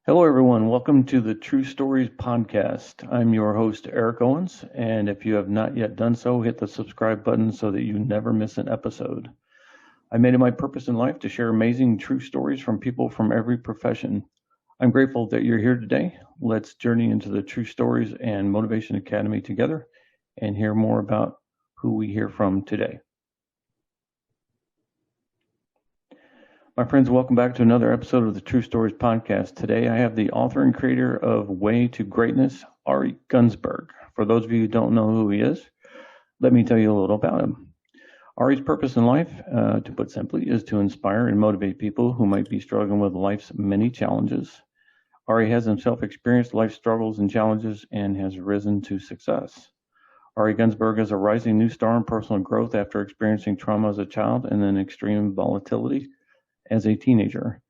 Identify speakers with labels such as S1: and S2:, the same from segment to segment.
S1: Hello, everyone. Welcome to the True Stories podcast. I'm your host, Eric Owens, and if you have not yet done so, hit the subscribe button so that you never miss an episode. I made it my purpose in life to share amazing true stories from people from every profession. I'm grateful that you're here today. Let's journey into the True Stories and Motivation Academy together and hear more about who we hear from today. My friends, welcome back to another episode of the True Stories podcast. Today, I have the author and creator of Way to Greatness, Ari Gunzburg. For those of you who don't know who he is, let me tell you a little about him. Ari's purpose in life, to put simply, is to inspire and motivate people who might be struggling with life's many challenges. Ari has himself experienced life struggles and challenges and has risen to success. Ari Gunzburg is a rising new star in personal growth after experiencing trauma as a child and then extreme volatility as a teenager.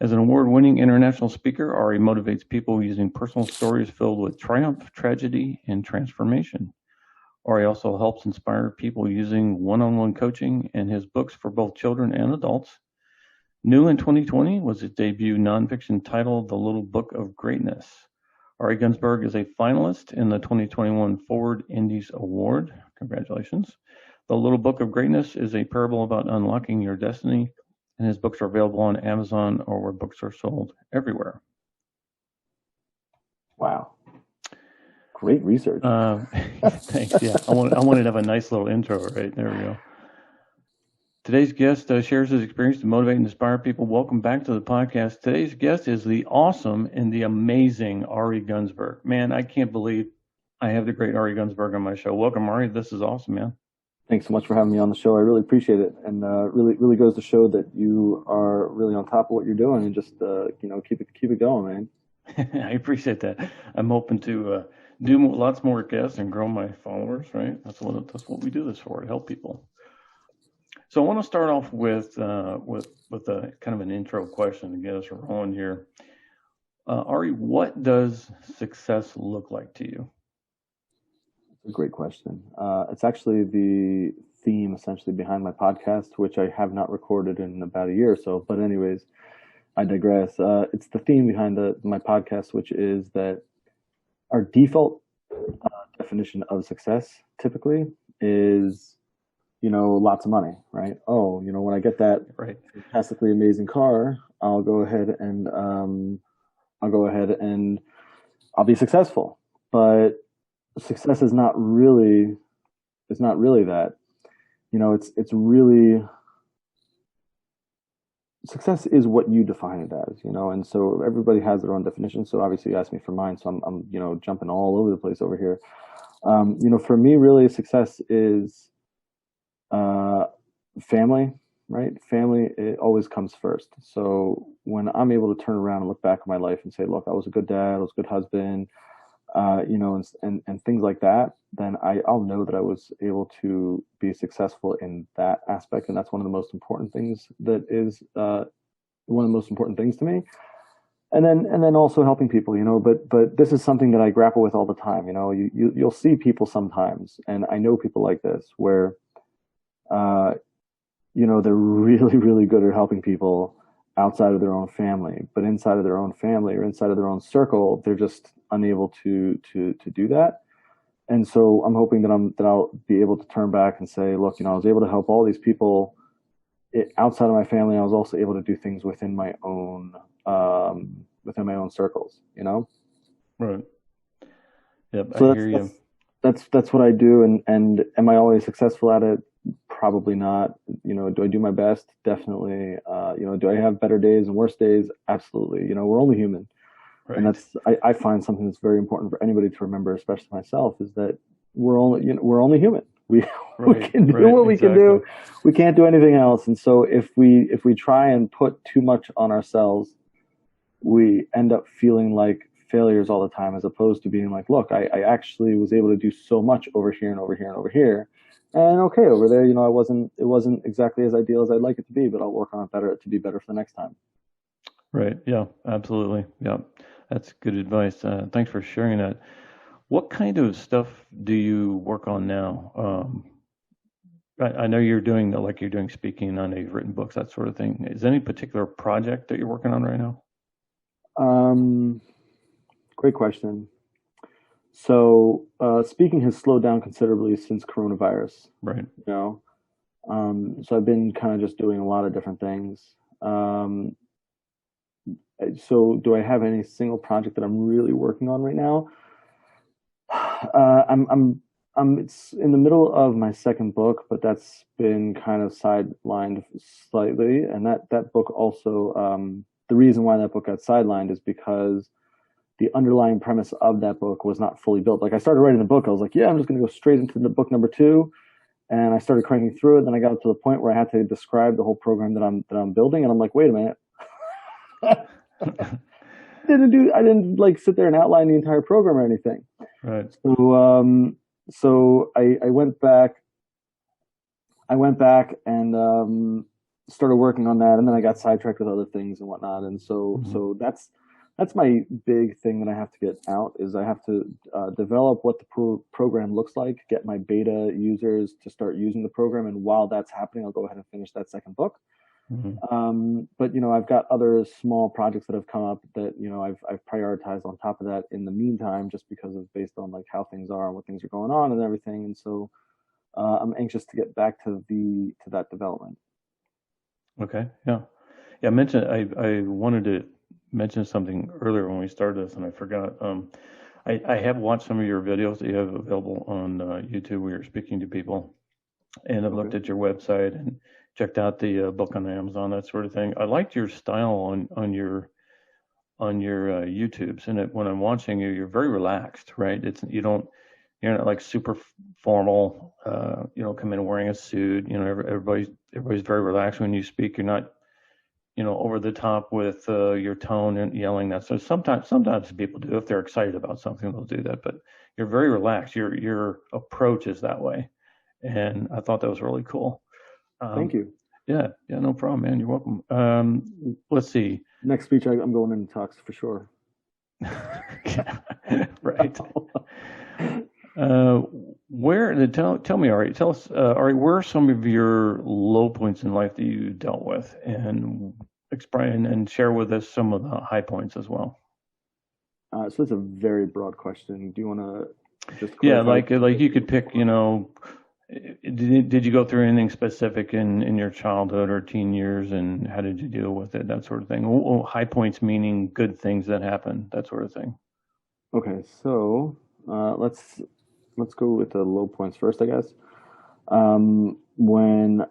S1: As an award-winning international speaker, Ari motivates people using personal stories filled with triumph, tragedy, and transformation. Ari also helps inspire people using one-on-one coaching and his books for both children and adults. New in 2020 was his debut nonfiction title, The Little Book of Greatness. Ari Gunzburg is a finalist in the 2021 Forward Indies Award. Congratulations. The Little Book of Greatness is a parable about unlocking your destiny, and his books are available on Amazon or where books are sold everywhere.
S2: Wow. Great research.
S1: Thanks. Yeah, I wanted to have a nice little intro, right? There we go. Today's guest shares his experience to motivate and inspire people. Welcome back to the podcast. Today's guest is the awesome and the amazing Ari Gunzburg. Man, I can't believe I have the great Ari Gunzburg on my show. Welcome, Ari. This is awesome, man.
S2: Thanks so much for having me on the show. I really appreciate it, and really goes to show that you are really on top of what you're doing, and just keep it going, man.
S1: I appreciate that. I'm hoping to do lots more guests and grow my followers. Right? That's what we do this for, to help people. So I want to start off with a kind of an intro question to get us rolling here. Ari, what does success look like to you?
S2: A great question. It's actually the theme essentially behind my podcast, which I have not recorded in about a year or so. But anyways, I digress. It's the theme behind my podcast, which is that our default definition of success typically is, lots of money, right? Oh, when I get that fantastically amazing car, I'll go ahead and I'll be successful. But success is not really that. It's really, success is what you define it as, and so everybody has their own definition. So obviously you asked me for mine, so I'm jumping all over the place over here. For me, really, success is family, right? Family, it always comes first. So when I'm able to turn around and look back at my life and say, look, I was a good dad, I was a good husband, and things like that, then I'll know that I was able to be successful in that aspect. And that's one of the most important things one of the most important things to me. And then also helping people, but this is something that I grapple with all the time. You'll see people sometimes, and I know people like this where, they're really, really good at helping people outside of their own family, but inside of their own family or inside of their own circle, they're just unable to do that. And so I'm hoping that I'll be able to turn back and say, look, I was able to help all these people outside of my family. I was also able to do things within my own circles,
S1: Right. Yep.
S2: So
S1: I hear you.
S2: That's what I do. And am I always successful at it? Probably not. Do I do my best? Definitely. Do I have better days and worse days? Absolutely. We're only human. Right. And I find something that's very important for anybody to remember, especially myself, is that we're only human. We can do what we can do. We can't do anything else. And so if we try and put too much on ourselves, we end up feeling like failures all the time, as opposed to being like, look, I actually was able to do so much over here and over here and over here. And okay, over there, it wasn't exactly as ideal as I'd like it to be, but I'll work on it to be better for the next time.
S1: Right. Yeah, absolutely. Yeah. That's good advice. Thanks for sharing that. What kind of stuff do you work on now? I know you're doing speaking on, you've written books, that sort of thing. Is there any particular project that you're working on right now?
S2: Um, Great question. So, speaking has slowed down considerably since coronavirus.
S1: Right.
S2: You know, so I've been kind of just doing a lot of different things. Um, so, do I have any single project that I'm really working on right now? It's in the middle of my second book, but that's been kind of sidelined slightly. And that book also, the reason why that book got sidelined is because the underlying premise of that book was not fully built. Like I started writing the book, I was like, yeah, I'm just going to go straight into the book number two, and I started cranking through it. Then I got up to the point where I had to describe the whole program that I'm building, and I'm like, wait a minute, I didn't like sit there and outline the entire program or anything.
S1: Right.
S2: So I went back and started working on that, and then I got sidetracked with other things and whatnot. And so
S1: Mm-hmm.
S2: so that's my big thing that I have to get out is I have to develop what the program looks like, get my beta users to start using the program, and while that's happening, I'll go ahead and finish that second book.
S1: Mm-hmm.
S2: But I've got other small projects that have come up that I've prioritized on top of that in the meantime, just because of based on like how things are and what things are going on and everything. And so I'm anxious to get back to that development.
S1: Okay. Yeah. Yeah. I mentioned I wanted to mention something earlier when we started this, and I forgot. I have watched some of your videos that you have available on YouTube where you're speaking to people, and I've
S2: Okay.
S1: looked at your website and checked out the book on Amazon, that sort of thing. I liked your style on your YouTubes, and when I'm watching you, you're very relaxed, right? You're not like super formal. You know, come in wearing a suit. You know, everybody's very relaxed when you speak. You're not over the top with your tone and yelling that. So sometimes people do if they're excited about something, they'll do that. But you're very relaxed. Your approach is that way, and I thought that was really cool.
S2: Thank
S1: Um,
S2: you.
S1: yeah, yeah, no problem, man. You're welcome. Let's see.
S2: Next speech, I'm going into talks for sure.
S1: Yeah, right. Uh, tell me, Ari, tell us, Ari, where are some of your low points in life that you dealt with, and explain and share with us some of the high points as well.
S2: So it's a very broad question. Do you want to just
S1: Yeah,
S2: clarify?
S1: like you could pick, did you go through anything specific in your childhood or teen years, and how did you deal with it, that sort of thing? High points meaning good things that happen, that sort of thing.
S2: Okay, so let's go with the low points first, I guess. When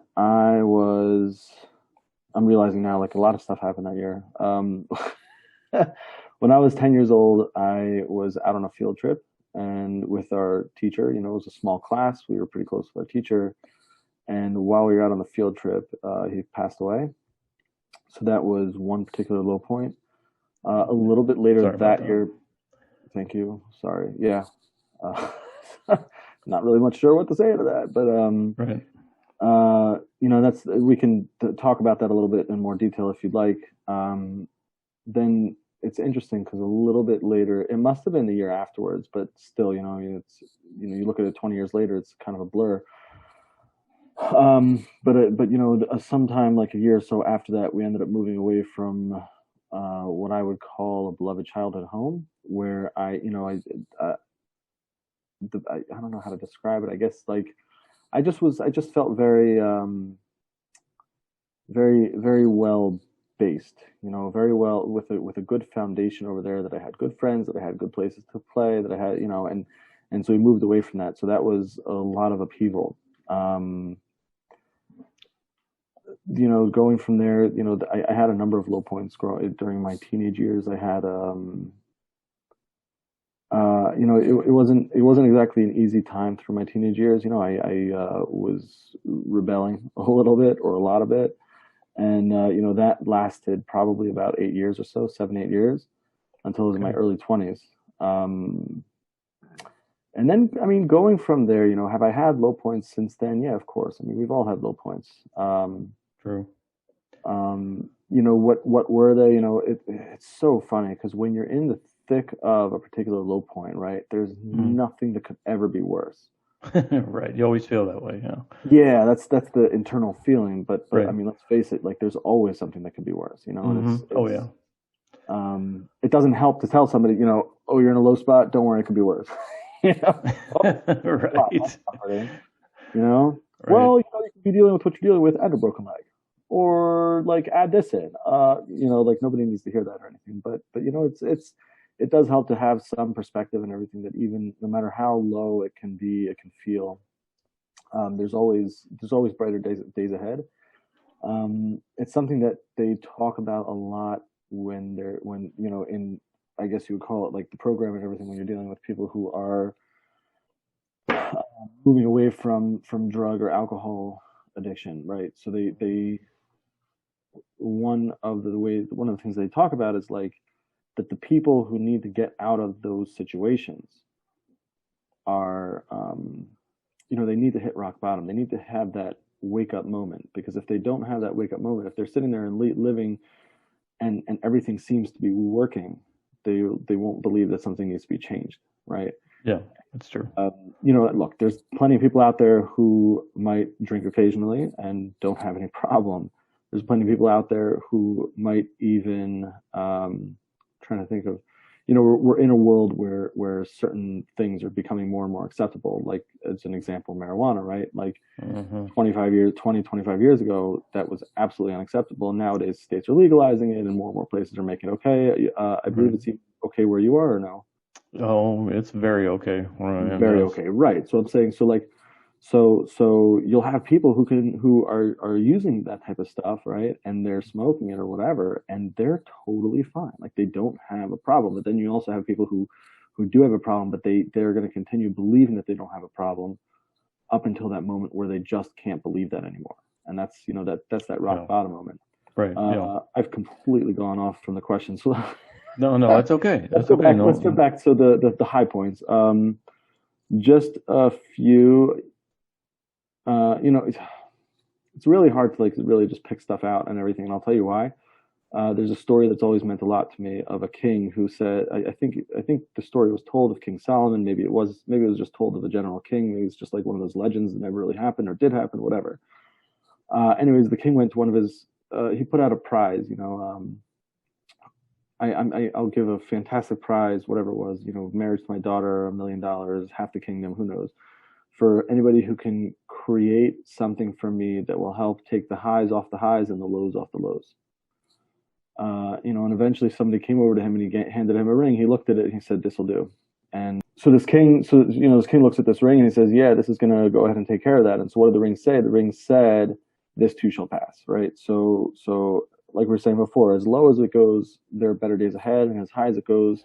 S2: I'm realizing now, like a lot of stuff happened that year. When I was 10 years old, I was out on a field trip and with our teacher, it was a small class. We were pretty close with our teacher. And while we were out on the field trip, he passed away. So that was one particular low point. A little bit later
S1: Sorry about
S2: that
S1: that.
S2: year, thank you. Sorry. Yeah. Uh, Not really much sure what to say to that, but
S1: Right.
S2: that's we can talk about that a little bit in more detail if you'd like. Then it's interesting because a little bit later, it must have been the year afterwards, but still, it's you look at it 20 years later, it's kind of a blur. But sometime like a year or so after that, we ended up moving away from what I would call a beloved childhood home, where I don't know how to describe it. I guess like I just felt very well based, very well with a good foundation over there, that I had good friends, that I had good places to play, that I had, and so we moved away from that. So that was a lot of upheaval. Um, Going from there, I had a number of low points during my teenage years. I had, it wasn't exactly an easy time through my teenage years. I was rebelling a little bit or a lot of it, and that lasted probably about 8 years or so, 7, 8 years, until it was in my
S1: Okay.
S2: early 20s. Um, and then, I mean, going from there, have I had low points since then? Yeah, of course. I mean, we've all had low points.
S1: True.
S2: What were they? It's so funny because when you're in the thick of a particular low point, right, there's
S1: Mm.
S2: nothing that could ever be worse.
S1: Right. You always feel that way. Yeah.
S2: Yeah, that's the internal feeling, but I
S1: Right.
S2: mean, let's face it, like there's always something that could be worse, and
S1: Hmm. Oh yeah.
S2: It doesn't help to tell somebody, oh, you're in a low spot. Don't worry, it could be worse. Oh, wow, that's
S1: Right.
S2: comforting. You know,
S1: Right.
S2: well, you can be dealing with what you're dealing with and a broken leg, or like add this in. Like nobody needs to hear that or anything, but it does help to have some perspective and everything that even no matter how low it can be, it can feel. There's always brighter days ahead. It's something that they talk about a lot when in I guess you would call it like the program and everything when you're dealing with people who are moving away from drug or alcohol addiction, right? So they one of the things they talk about is like that the people who need to get out of those situations are they need to hit rock bottom. They need to have that wake up moment, because if they don't have that wake up moment, if they're sitting there and living and everything seems to be working, they won't believe that something needs to be changed, right?
S1: Yeah, that's true.
S2: Look, there's plenty of people out there who might drink occasionally and don't have any problem. There's plenty of people out there who might even trying to think of, we're in a world where certain things are becoming more and more acceptable. Like as an example, marijuana, right? Like
S1: Hmm.
S2: 25 years ago, that was absolutely unacceptable. And nowadays, states are legalizing it, and more places are making it okay. I believe
S1: Right.
S2: it's okay where you are, or no?
S1: Oh, it's very okay where I am.
S2: Very
S1: Yes.
S2: okay, right? So I'm saying, so like, so you'll have people who are using that type of stuff, right? And they're smoking it or whatever, and they're totally fine. Like they don't have a problem. But then you also have people who do have a problem, but they're going to continue believing that they don't have a problem up until that moment where they just can't believe that anymore. And that's that rock
S1: Yeah.
S2: bottom moment.
S1: Right. Yeah.
S2: I've completely gone off from the question, so
S1: No, no, that's okay.
S2: let's
S1: That's
S2: go
S1: okay.
S2: back. Let's
S1: No.
S2: go back. So the high points. Just a few. It's really hard to like really just pick stuff out and everything, and I'll tell you why. There's a story that's always meant a lot to me of a king who said, I think the story was told of King Solomon. Maybe it was just told of a general king. Maybe it's just like one of those legends that never really happened or did happen, whatever. Anyways, the king went to one of his. He put out a prize. I'll give a fantastic prize, whatever it was. Marriage to my daughter, $1 million, half the kingdom, who knows, for anybody who can create something for me that will help take the highs off the highs and the lows off the lows. And eventually somebody came over to him and he handed him a ring. He looked at it and he said, "This will do." And this king looks at this ring and he says, "Yeah, this is going to go ahead and take care of that." And so what did the ring say? The ring said, "This too shall pass," right? So like we were saying before, as low as it goes, there are better days ahead, and as high as it goes,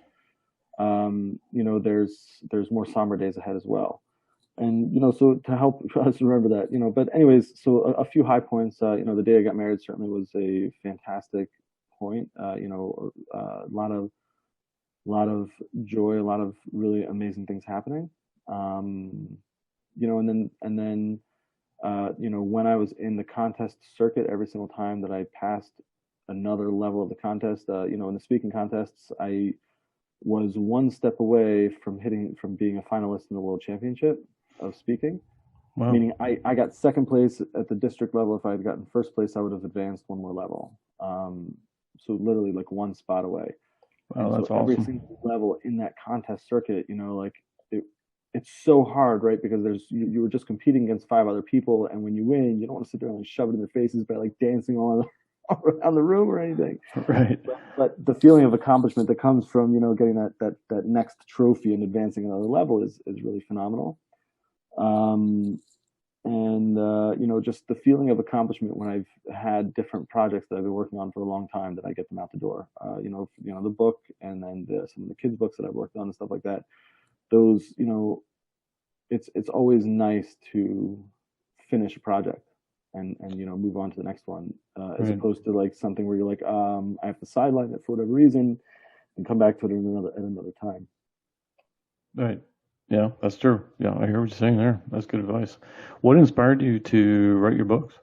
S2: there's more somber days ahead as well. And so to help us remember that, but anyways, so a few high points. The day I got married certainly was a fantastic point. A lot of joy, a lot of really amazing things happening. And then when I was in the contest circuit, every single time that I passed another level of the contest, in the speaking contests, I was one step away from being a finalist in the world championship of speaking.
S1: Wow.
S2: Meaning I got second place at the district level. If I had gotten first place, I would have advanced one more level. So literally like one spot away.
S1: Wow,
S2: And so
S1: that's
S2: every
S1: awesome.
S2: single level in that contest circuit, like it's so hard, right? Because you were just competing against 5 other people, and when you win, you don't want to sit there and like shove it in their faces by like dancing all around the room or anything.
S1: Right.
S2: But the feeling of accomplishment that comes from getting that next trophy and advancing another level is really phenomenal. Um, and just the feeling of accomplishment when I've had different projects that I've been working on for a long time that I get them out the door. The book, and then some of the kids' books that I've worked on and stuff like that. Those, it's always nice to finish a project and move on to the next one, as
S1: Right.
S2: opposed to like something where you're like, I have to sideline it for whatever reason and come back to it at another time.
S1: Right. Yeah, that's true. Yeah, I hear what you're saying there. That's good advice. What inspired you to write your books?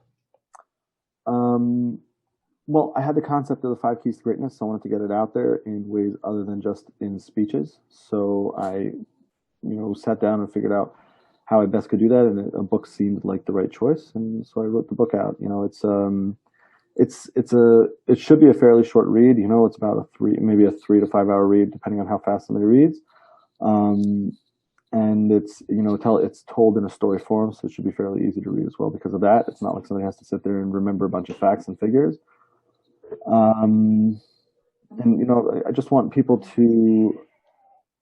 S2: Um, well, I had the concept of the 5 keys to greatness, so I wanted to get it out there in ways other than just in speeches. So I, sat down and figured out how I best could do that, and a book seemed like the right choice, and so I wrote the book out. it should be a fairly short read. It's about maybe a 3 to 5 hour read, depending on how fast somebody reads. And it's told in a story form, so it should be fairly easy to read as well. Because of that, it's not like somebody has to sit there and remember a bunch of facts and figures. And I just want people to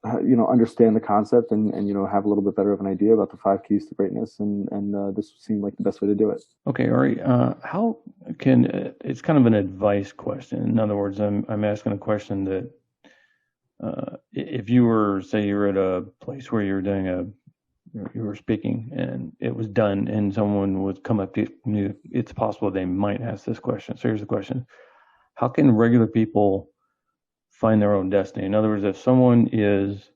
S2: understand the concept and have a little bit better of an idea about the 5 keys to greatness, and this seemed like the best way to do it.
S1: Okay, Ari, how can it's kind of an advice question. In other words, I'm asking a question that if you were, say, you're at a place where you're doing you were speaking and it was done, and someone would come up to you, it's possible they might ask this question. So here's the question: how can regular people find their own destiny? In other words, if someone is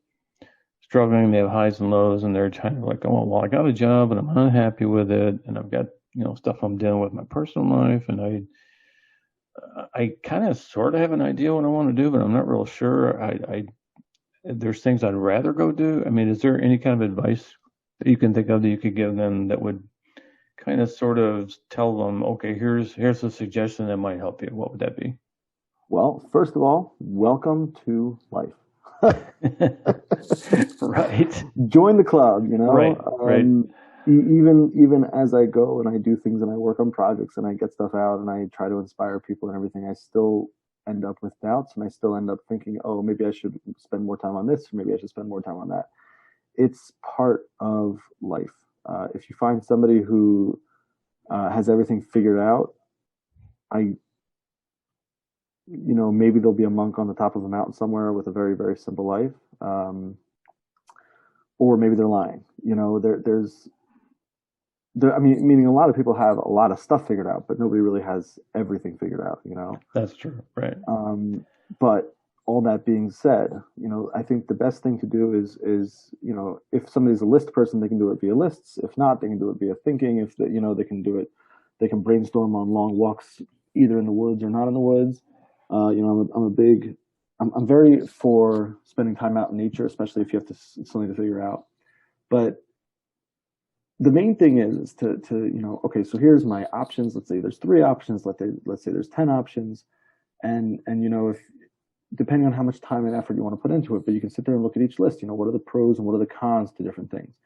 S1: struggling, they have highs and lows, and they're kind of like, oh, well, I got a job and I'm unhappy with it, and I've got stuff I'm dealing with in my personal life, and I kind of sort of have an idea what I want to do, but I'm not real sure. There's things I'd rather go do. I mean, is there any kind of advice that you can think of that you could give them that would kind of sort of tell them, okay, here's a suggestion that might help you? What would that be?
S2: Well, first of all, welcome to life.
S1: Right.
S2: Join the club,
S1: Right.
S2: Even as I go and I do things and I work on projects and I get stuff out and I try to inspire people and everything, I still end up with doubts, and I still end up thinking, oh, maybe I should spend more time on this, or maybe I should spend more time on that. It's part of life. If you find somebody who has everything figured out, maybe there'll be a monk on the top of a mountain somewhere with a very, very simple life. Or maybe they're lying. Meaning a lot of people have a lot of stuff figured out, but nobody really has everything figured out.
S1: That's true, right?
S2: But all that being said, I think the best thing to do is if somebody's a list person, they can do it via lists. If not, they can do it via thinking. If they can do it, they can brainstorm on long walks, either in the woods or not in the woods. I'm very for spending time out in nature, especially if you have something to figure out. But the main thing is to okay, so here's my options. Let's say there's 3 options. Let's say there's 10 options, and if depending on how much time and effort you want to put into it, but you can sit there and look at each list. What are the pros and what are the cons to different things?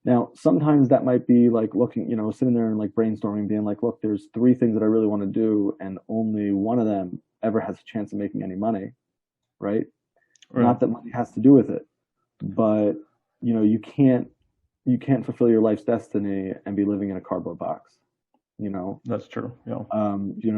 S2: Now, sometimes that might be like looking, sitting there and like brainstorming, being like, look, there's 3 things that I really want to do, and only one of them ever has a chance of making any money, right? Not that money has to do with it, but you can't fulfill your life's destiny and be living in a cardboard box.
S1: That's true. Yeah.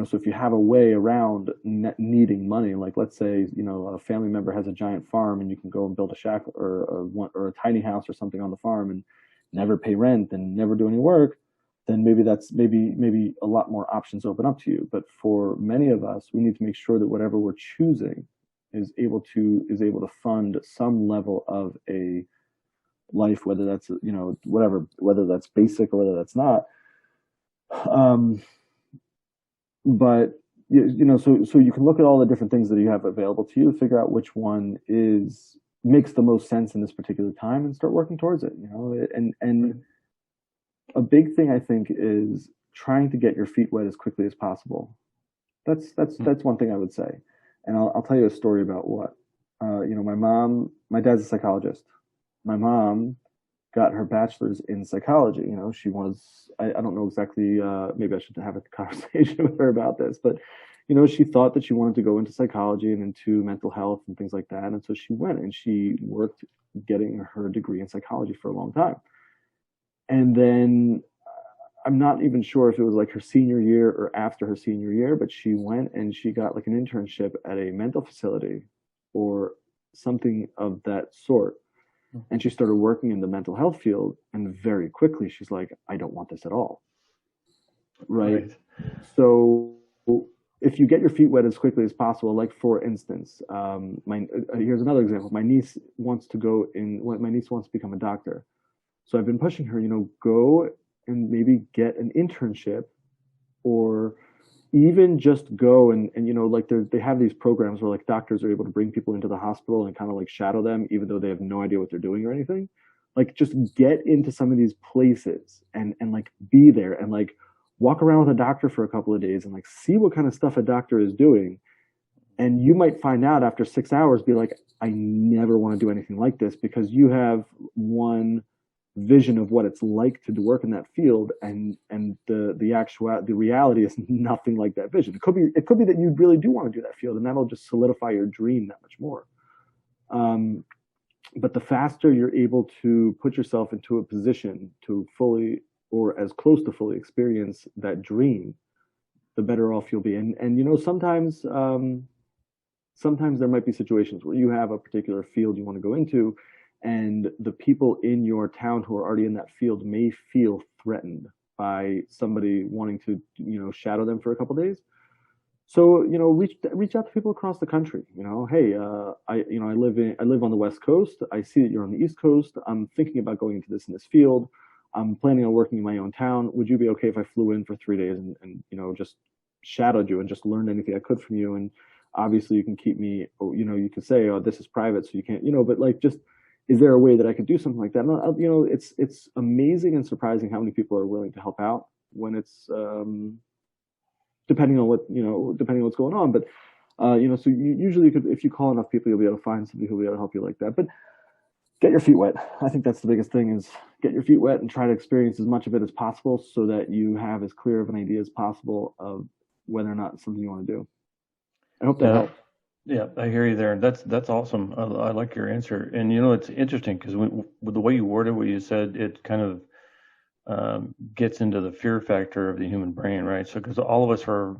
S2: So if you have a way around needing money, like let's say a family member has a giant farm and you can go and build a shack or a tiny house or something on the farm and never pay rent and never do any work, then maybe a lot more options open up to you. But for many of us, we need to make sure that whatever we're choosing is able to fund some level of a life, whether that's whether that's basic or whether that's not. But so you can look at all the different things that you have available to you, figure out which one makes the most sense in this particular time, and start working towards it. And a big thing I think is trying to get your feet wet as quickly as possible. That's one thing I would say. And I'll tell you a story about what my dad's a psychologist. My mom got her bachelor's in psychology. She was, I don't know exactly, maybe I should have a conversation with her about this, but, she thought that she wanted to go into psychology and into mental health and things like that. And so she went and she worked getting her degree in psychology for a long time. And then I'm not even sure if it was like her senior year or after her senior year, but she went and she got like an internship at a mental facility or something of that sort. And she started working in the mental health field, and very quickly she's like, I don't want this at all. Right. So if you get your feet wet as quickly as possible, like for instance, here's another example. My niece wants to become a doctor. So I've been pushing her, go and maybe get an internship, or even just go and like they have these programs where like doctors are able to bring people into the hospital and kind of like shadow them, even though they have no idea what they're doing or anything. Like just get into some of these places and like be there and like walk around with a doctor for a couple of days and like see what kind of stuff a doctor is doing. And you might find out after 6 hours, be like, I never want to do anything like this, because you have one vision of what it's like to work in that field, and the reality is nothing like that vision. It could be that you really do want to do that field, and that'll just solidify your dream that much more. But the faster you're able to put yourself into a position to fully, or as close to fully, experience that dream, the better off you'll be. And sometimes there might be situations where you have a particular field you want to go into, and the people in your town who are already in that field may feel threatened by somebody wanting to, shadow them for a couple of days. So, reach out to people across the country. Hey, I live on the West Coast. I see that you're on the East Coast. I'm thinking about going into this field. I'm planning on working in my own town. Would you be okay if I flew in for 3 days and just shadowed you and just learned anything I could from you? And obviously, you can keep me. You can say, "Oh, this is private," so you can't. But like, just, is there a way that I could do something like that? And, it's amazing and surprising how many people are willing to help out when it's depending on what's going on. But so you usually could, if you call enough people, you'll be able to find somebody who'll be able to help you like that. But get your feet wet. I think that's the biggest thing, is get your feet wet and try to experience as much of it as possible, so that you have as clear of an idea as possible of whether or not it's something you want to do. I hope that helped.
S1: Yeah, I hear you there. That's awesome. I like your answer. And it's interesting because with the way you worded what you said, it kind of gets into the fear factor of the human brain, right? So, because all of us are,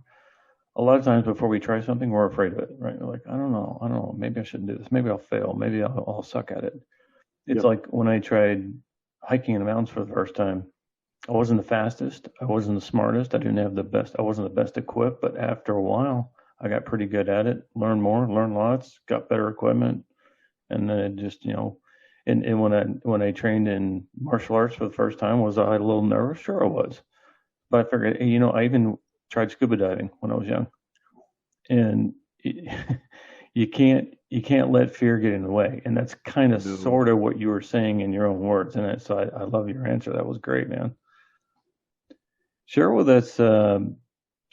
S1: a lot of times before we try something, we're afraid of it, right? We're like, I don't know, maybe I shouldn't do this. Maybe I'll fail. Maybe I'll suck at it. It's
S2: Yep.
S1: like when I tried hiking in the mountains for the first time. I wasn't the fastest. I wasn't the smartest. I didn't have the best. I wasn't the best equipped. But after a while, I got pretty good at it. Learned more, learned lots, got better equipment, and then it just, and when I trained in martial arts for the first time, was I a little nervous? Sure, I was. But I figured, I even tried scuba diving when I was young, and you can't let fear get in the way, and that's kind of
S2: No.
S1: sort of what you were saying in your own words. And so I love your answer. That was great, man. Share with us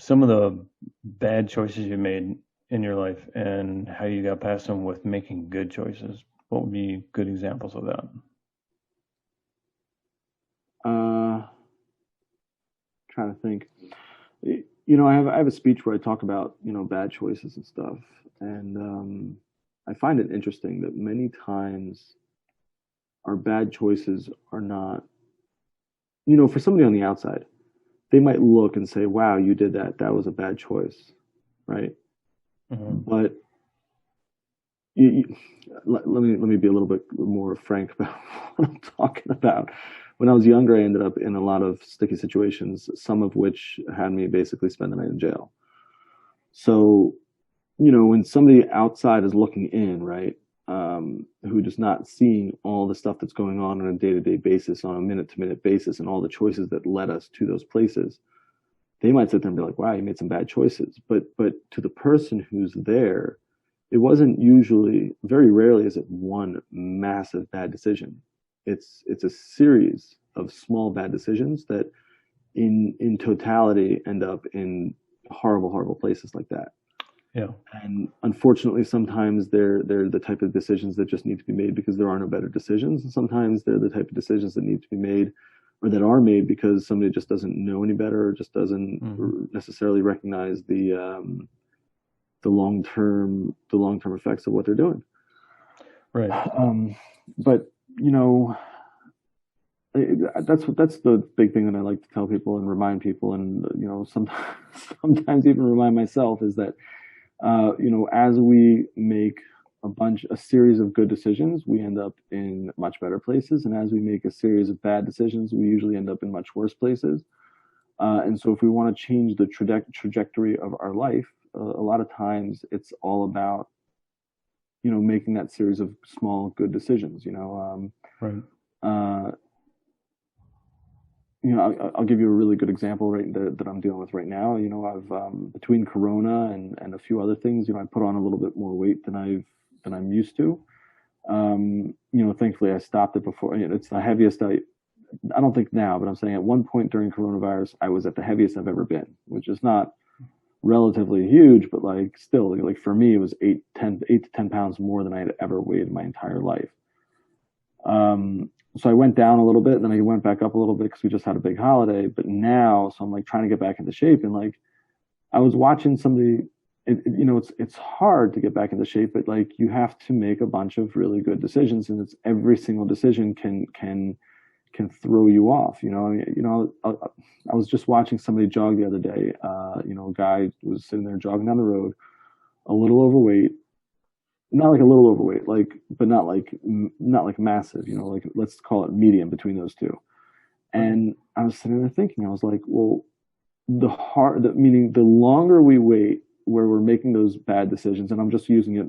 S1: some of the bad choices you made in your life and how you got past them with making good choices. What would be good examples of that?
S2: Trying to think. I have a speech where I talk about bad choices and stuff, and I find it interesting that many times our bad choices are not, for somebody on the outside, they might look and say, "Wow, you did that. That was a bad choice," right?
S1: Mm-hmm.
S2: But let me be a little bit more frank about what I'm talking about. When I was younger, I ended up in a lot of sticky situations, some of which had me basically spend the night in jail. So, when somebody outside is looking in, right, who is not seeing all the stuff that's going on a day-to-day basis, on a minute-to-minute basis, and all the choices that led us to those places, they might sit there and be like, "Wow, you made some bad choices." But to the person who's there, it wasn't usually, very rarely is it one massive bad decision. It's a series of small bad decisions that in totality end up in horrible places like that.
S1: Yeah.
S2: And unfortunately, sometimes they're the type of decisions that just need to be made because there are no better decisions. And sometimes they're the type of decisions that need to be made, or that are made, because somebody just doesn't know any better, or just doesn't necessarily recognize the long term effects of what they're doing.
S1: Right.
S2: But that's the big thing that I like to tell people and remind people, and sometimes even remind myself, is that as we make a series of good decisions, we end up in much better places, and as we make a series of bad decisions, we usually end up in much worse places. And so, if we want to change the trajectory of our life, a lot of times it's all about making that series of small good decisions.
S1: Right.
S2: I'll give you a really good example that I'm dealing with right now. I've between Corona and a few other things, I put on a little bit more weight than I'm used to. Thankfully I stopped it before. It's the heaviest I don't think now, but I'm saying at one point during coronavirus, I was at the heaviest I've ever been, which is not relatively huge, but like still, like for me, it was 8 to 10 pounds more than I had ever weighed in my entire life. So I went down a little bit, and then I went back up a little bit because we just had a big holiday. But now, so I'm like trying to get back into shape, and like I was watching somebody. It's hard to get back into shape, but like you have to make a bunch of really good decisions, and it's every single decision can throw you off. I was just watching somebody jog the other day. A guy was sitting there jogging down the road, a little overweight, not like a little overweight, like, but not like massive. Like let's call it medium between those two. And I was sitting there thinking, I was like, well, meaning the longer we wait, where we're making those bad decisions, and I'm just using it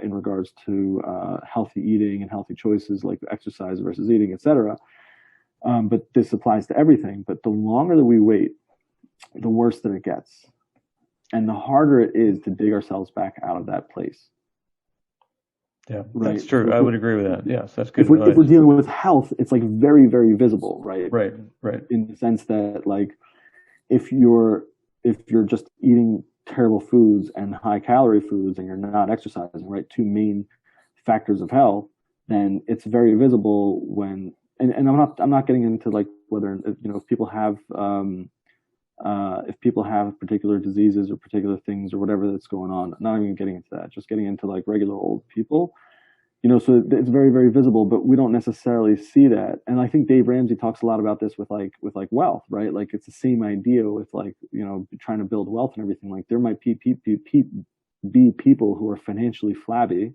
S2: in regards to healthy eating and healthy choices like exercise versus eating, etc. But this applies to everything. But the longer that we wait, the worse that it gets. And the harder it is to dig ourselves back out of that place.
S1: Yeah, right? That's true. I would agree with that. Yes, that's good.
S2: If we're dealing with health, it's like very, very visible, right?
S1: Right.
S2: In the sense that like if you're just eating terrible foods and high calorie foods and you're not exercising, right? Two main factors of health, then it's very visible when and I'm not getting into like whether if people have particular diseases or particular things or whatever that's going on. I'm not even getting into that. Just getting into like regular old people. So it's very, very visible, but we don't necessarily see that. And I think Dave Ramsey talks a lot about this with wealth, right? Like it's the same idea with like, trying to build wealth and everything. Like there might be people who are financially flabby,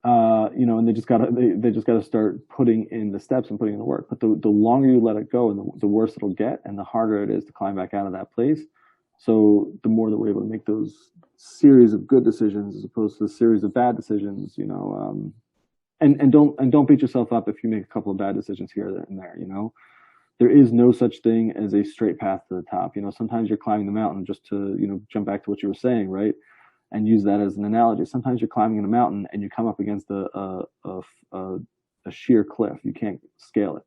S2: and they just gotta start putting in the steps and putting in the work. But the longer you let it go, and the worse it'll get, and the harder it is to climb back out of that place. So the more that we're able to make those series of good decisions as opposed to a series of bad decisions, and don't beat yourself up if you make a couple of bad decisions here and there. There is no such thing as a straight path to the top. Sometimes you're climbing the mountain, just to jump back to what you were saying, right? And use that as an analogy. Sometimes you're climbing a mountain and you come up against a sheer cliff. You can't scale it.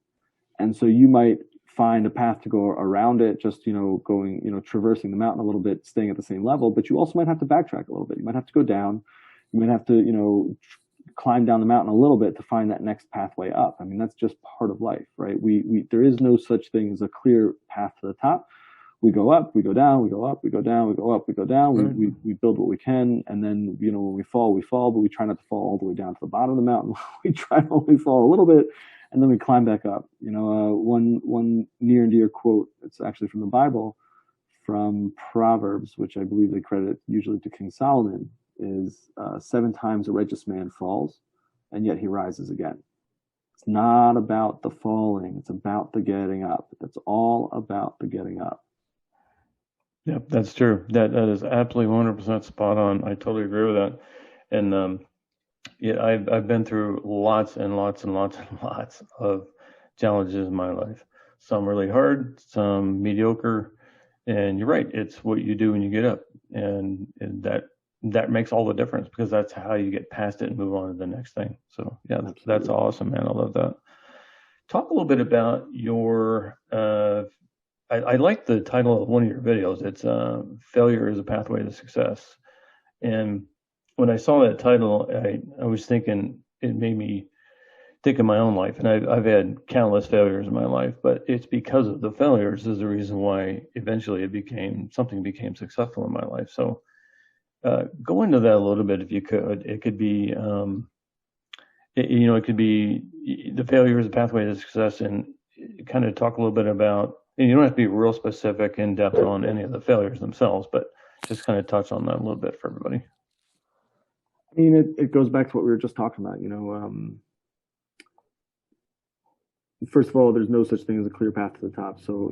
S2: And so you might find a path to go around it, just, going, traversing the mountain a little bit, staying at the same level, but you also might have to backtrack a little bit. You might have to go down. You might have to, climb down the mountain a little bit to find that next pathway up. I mean, that's just part of life, right? There is no such thing as a clear path to the top. We go up, we go down, we go up, we go down, we go up, we go down.
S1: Right.
S2: We build what we can, and then when we fall, but we try not to fall all the way down to the bottom of the mountain. We try to only fall a little bit, and then we climb back up. One near and dear quote. It's actually from the Bible, from Proverbs, which I believe they credit usually to King Solomon. Is 7 times a righteous man falls, and yet he rises again. It's not about the falling; it's about the getting up. It's all about the getting up.
S1: Yep, that's true. That is absolutely 100% spot on. I totally agree with that. And yeah, I've been through lots and lots and lots and lots of challenges in my life. Some really hard, some mediocre. And you're right, it's what you do when you get up, and that makes all the difference, because that's how you get past it and move on to the next thing. So yeah, that's awesome, man. I love that. Talk a little bit about your. I like the title of one of your videos. It's "Failure is a Pathway to Success." And when I saw that title, I was thinking, it made me think of my own life. And I've had countless failures in my life, but it's because of the failures is the reason why eventually something became successful in my life. So go into that a little bit if you could. It could be, it could be the failure is a pathway to success, and kind of talk a little bit about. And you don't have to be real specific in depth on any of the failures themselves, but just kind of touch on that a little bit for everybody.
S2: I mean, it goes back to what we were just talking about. First of all, there's no such thing as a clear path to the top. So,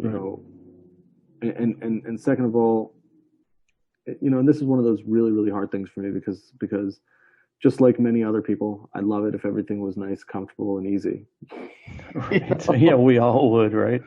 S2: and second of all, and this is one of those really, really hard things for me because just like many other people, I'd love it if everything was nice, comfortable, and easy.
S1: Right. Yeah, we all would, right?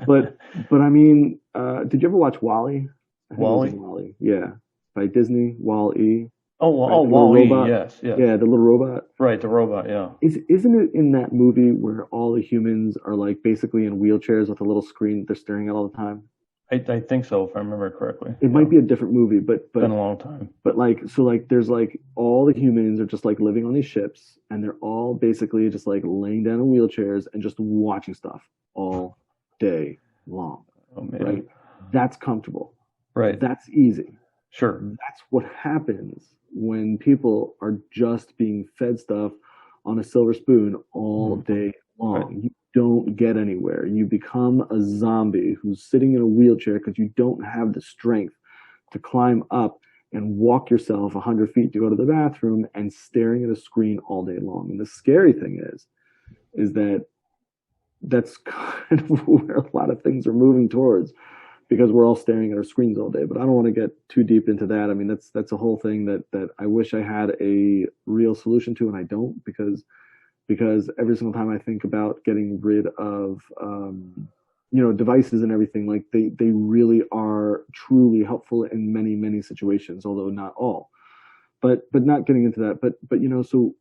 S2: but I mean, did you ever watch WALL-E?
S1: WALL-E?
S2: WALL-E, yeah, by Disney. WALL-E. right? The little
S1: Wall-E,
S2: robot.
S1: yes, yes.
S2: Yeah, the little robot.
S1: Right, the robot, yeah.
S2: Isn't it in that movie where all the humans are like basically in wheelchairs with a little screen that they're staring at all the time?
S1: I think so, if I remember correctly.
S2: It might
S1: Yeah.
S2: be a different movie, but
S1: Been a long time.
S2: like so like there's like all the humans are just like living on these ships and they're all basically just like laying down in wheelchairs and just watching stuff all day long,
S1: Oh man.
S2: right? That's comfortable.
S1: Right.
S2: That's easy.
S1: Sure.
S2: That's what happens when people are just being fed stuff on a silver spoon all
S1: Mhm.
S2: day
S1: Right.
S2: long. You don't get anywhere. You become a zombie who's sitting in a wheelchair because you don't have the strength to climb up and walk yourself 100 feet to go to the bathroom and staring at a screen all day long. And the scary thing is that that's kind of where a lot of things are moving towards because we're all staring at our screens all day. But I don't want to get too deep into that. I mean, that's a whole thing that I wish I had a real solution to, and I don't because every single time I think about getting rid of devices and everything, like they really are truly helpful in many situations, although not all. But not getting into that. But so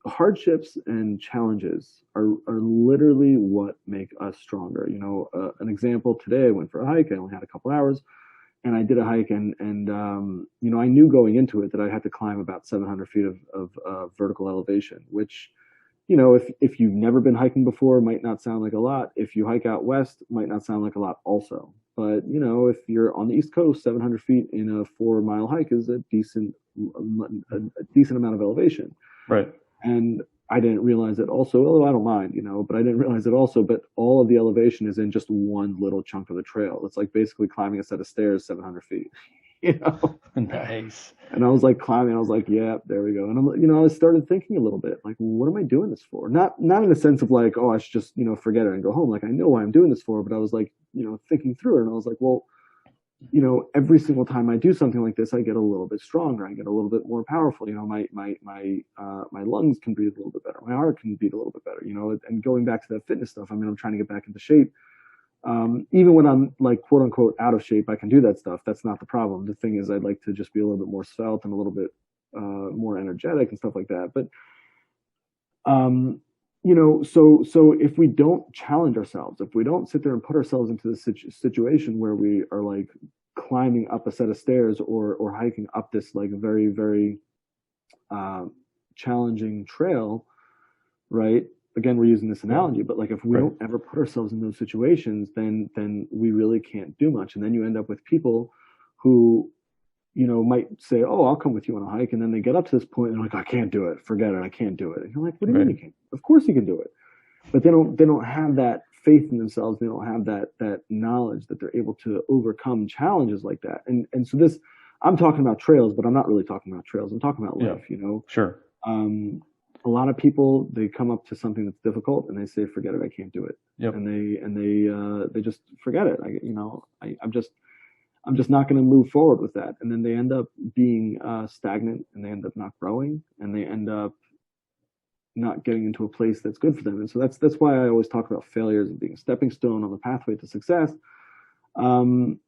S2: hardships and challenges are literally what make us stronger. An example today, I went for a hike. I only had a couple hours, and I did a hike, and I knew going into it that I had to climb about 700 feet of vertical elevation, which if you've never been hiking before, it might not sound like a lot. If you hike out west, it might not sound like a lot also. But if you're on the East Coast, 700 feet in a 4 mile hike is a decent amount of elevation.
S1: Right.
S2: And I didn't realize it also, although I don't mind, but I didn't realize it also, but all of the elevation is in just one little chunk of the trail. It's like basically climbing a set of stairs 700 feet, you know?
S1: Nice.
S2: And I was like climbing, I was like, yeah, there we go. And I started thinking a little bit, like, what am I doing this for? Not in the sense of like, oh, I should just, forget it and go home. Like, I know why I'm doing this for, but I was like, thinking through it. And I was like, well, every single time I do something like this, I get a little bit stronger. I get a little bit more powerful. My lungs can breathe a little bit better. My heart can beat a little bit better. And going back to that fitness stuff, I mean, I'm trying to get back into shape. Even when I'm like quote unquote out of shape, I can do that stuff. That's not the problem. The thing is, I'd like to just be a little bit more svelte and a little bit more energetic and stuff like that. But so if we don't challenge ourselves, if we don't sit there and put ourselves into this situation where we are like climbing up a set of stairs or hiking up this like very very uh, challenging trail, right? Again, we're using this analogy, but like if we
S1: Right.
S2: don't ever put ourselves in those situations, then we really can't do much, and then you end up with people who might say, "Oh, I'll come with you on a hike," and then they get up to this point and they're like, "I can't do it. Forget it. I can't do it." And you're like, "What do you mean
S1: Right.
S2: you can't? Of course you can do it." But they don't have that faith in themselves. They don't have that knowledge that they're able to overcome challenges like that. And so this, I'm talking about trails, but I'm not really talking about trails. I'm talking about
S1: Yeah.
S2: life.
S1: Sure.
S2: A lot of people, they come up to something that's difficult and they say, "Forget it. I can't do it."
S1: Yep.
S2: And they just forget it. I'm just not going to move forward with that. And then they end up being stagnant, and they end up not growing, and they end up not getting into a place that's good for them. And so that's why I always talk about failures and being a stepping stone on the pathway to success. Um,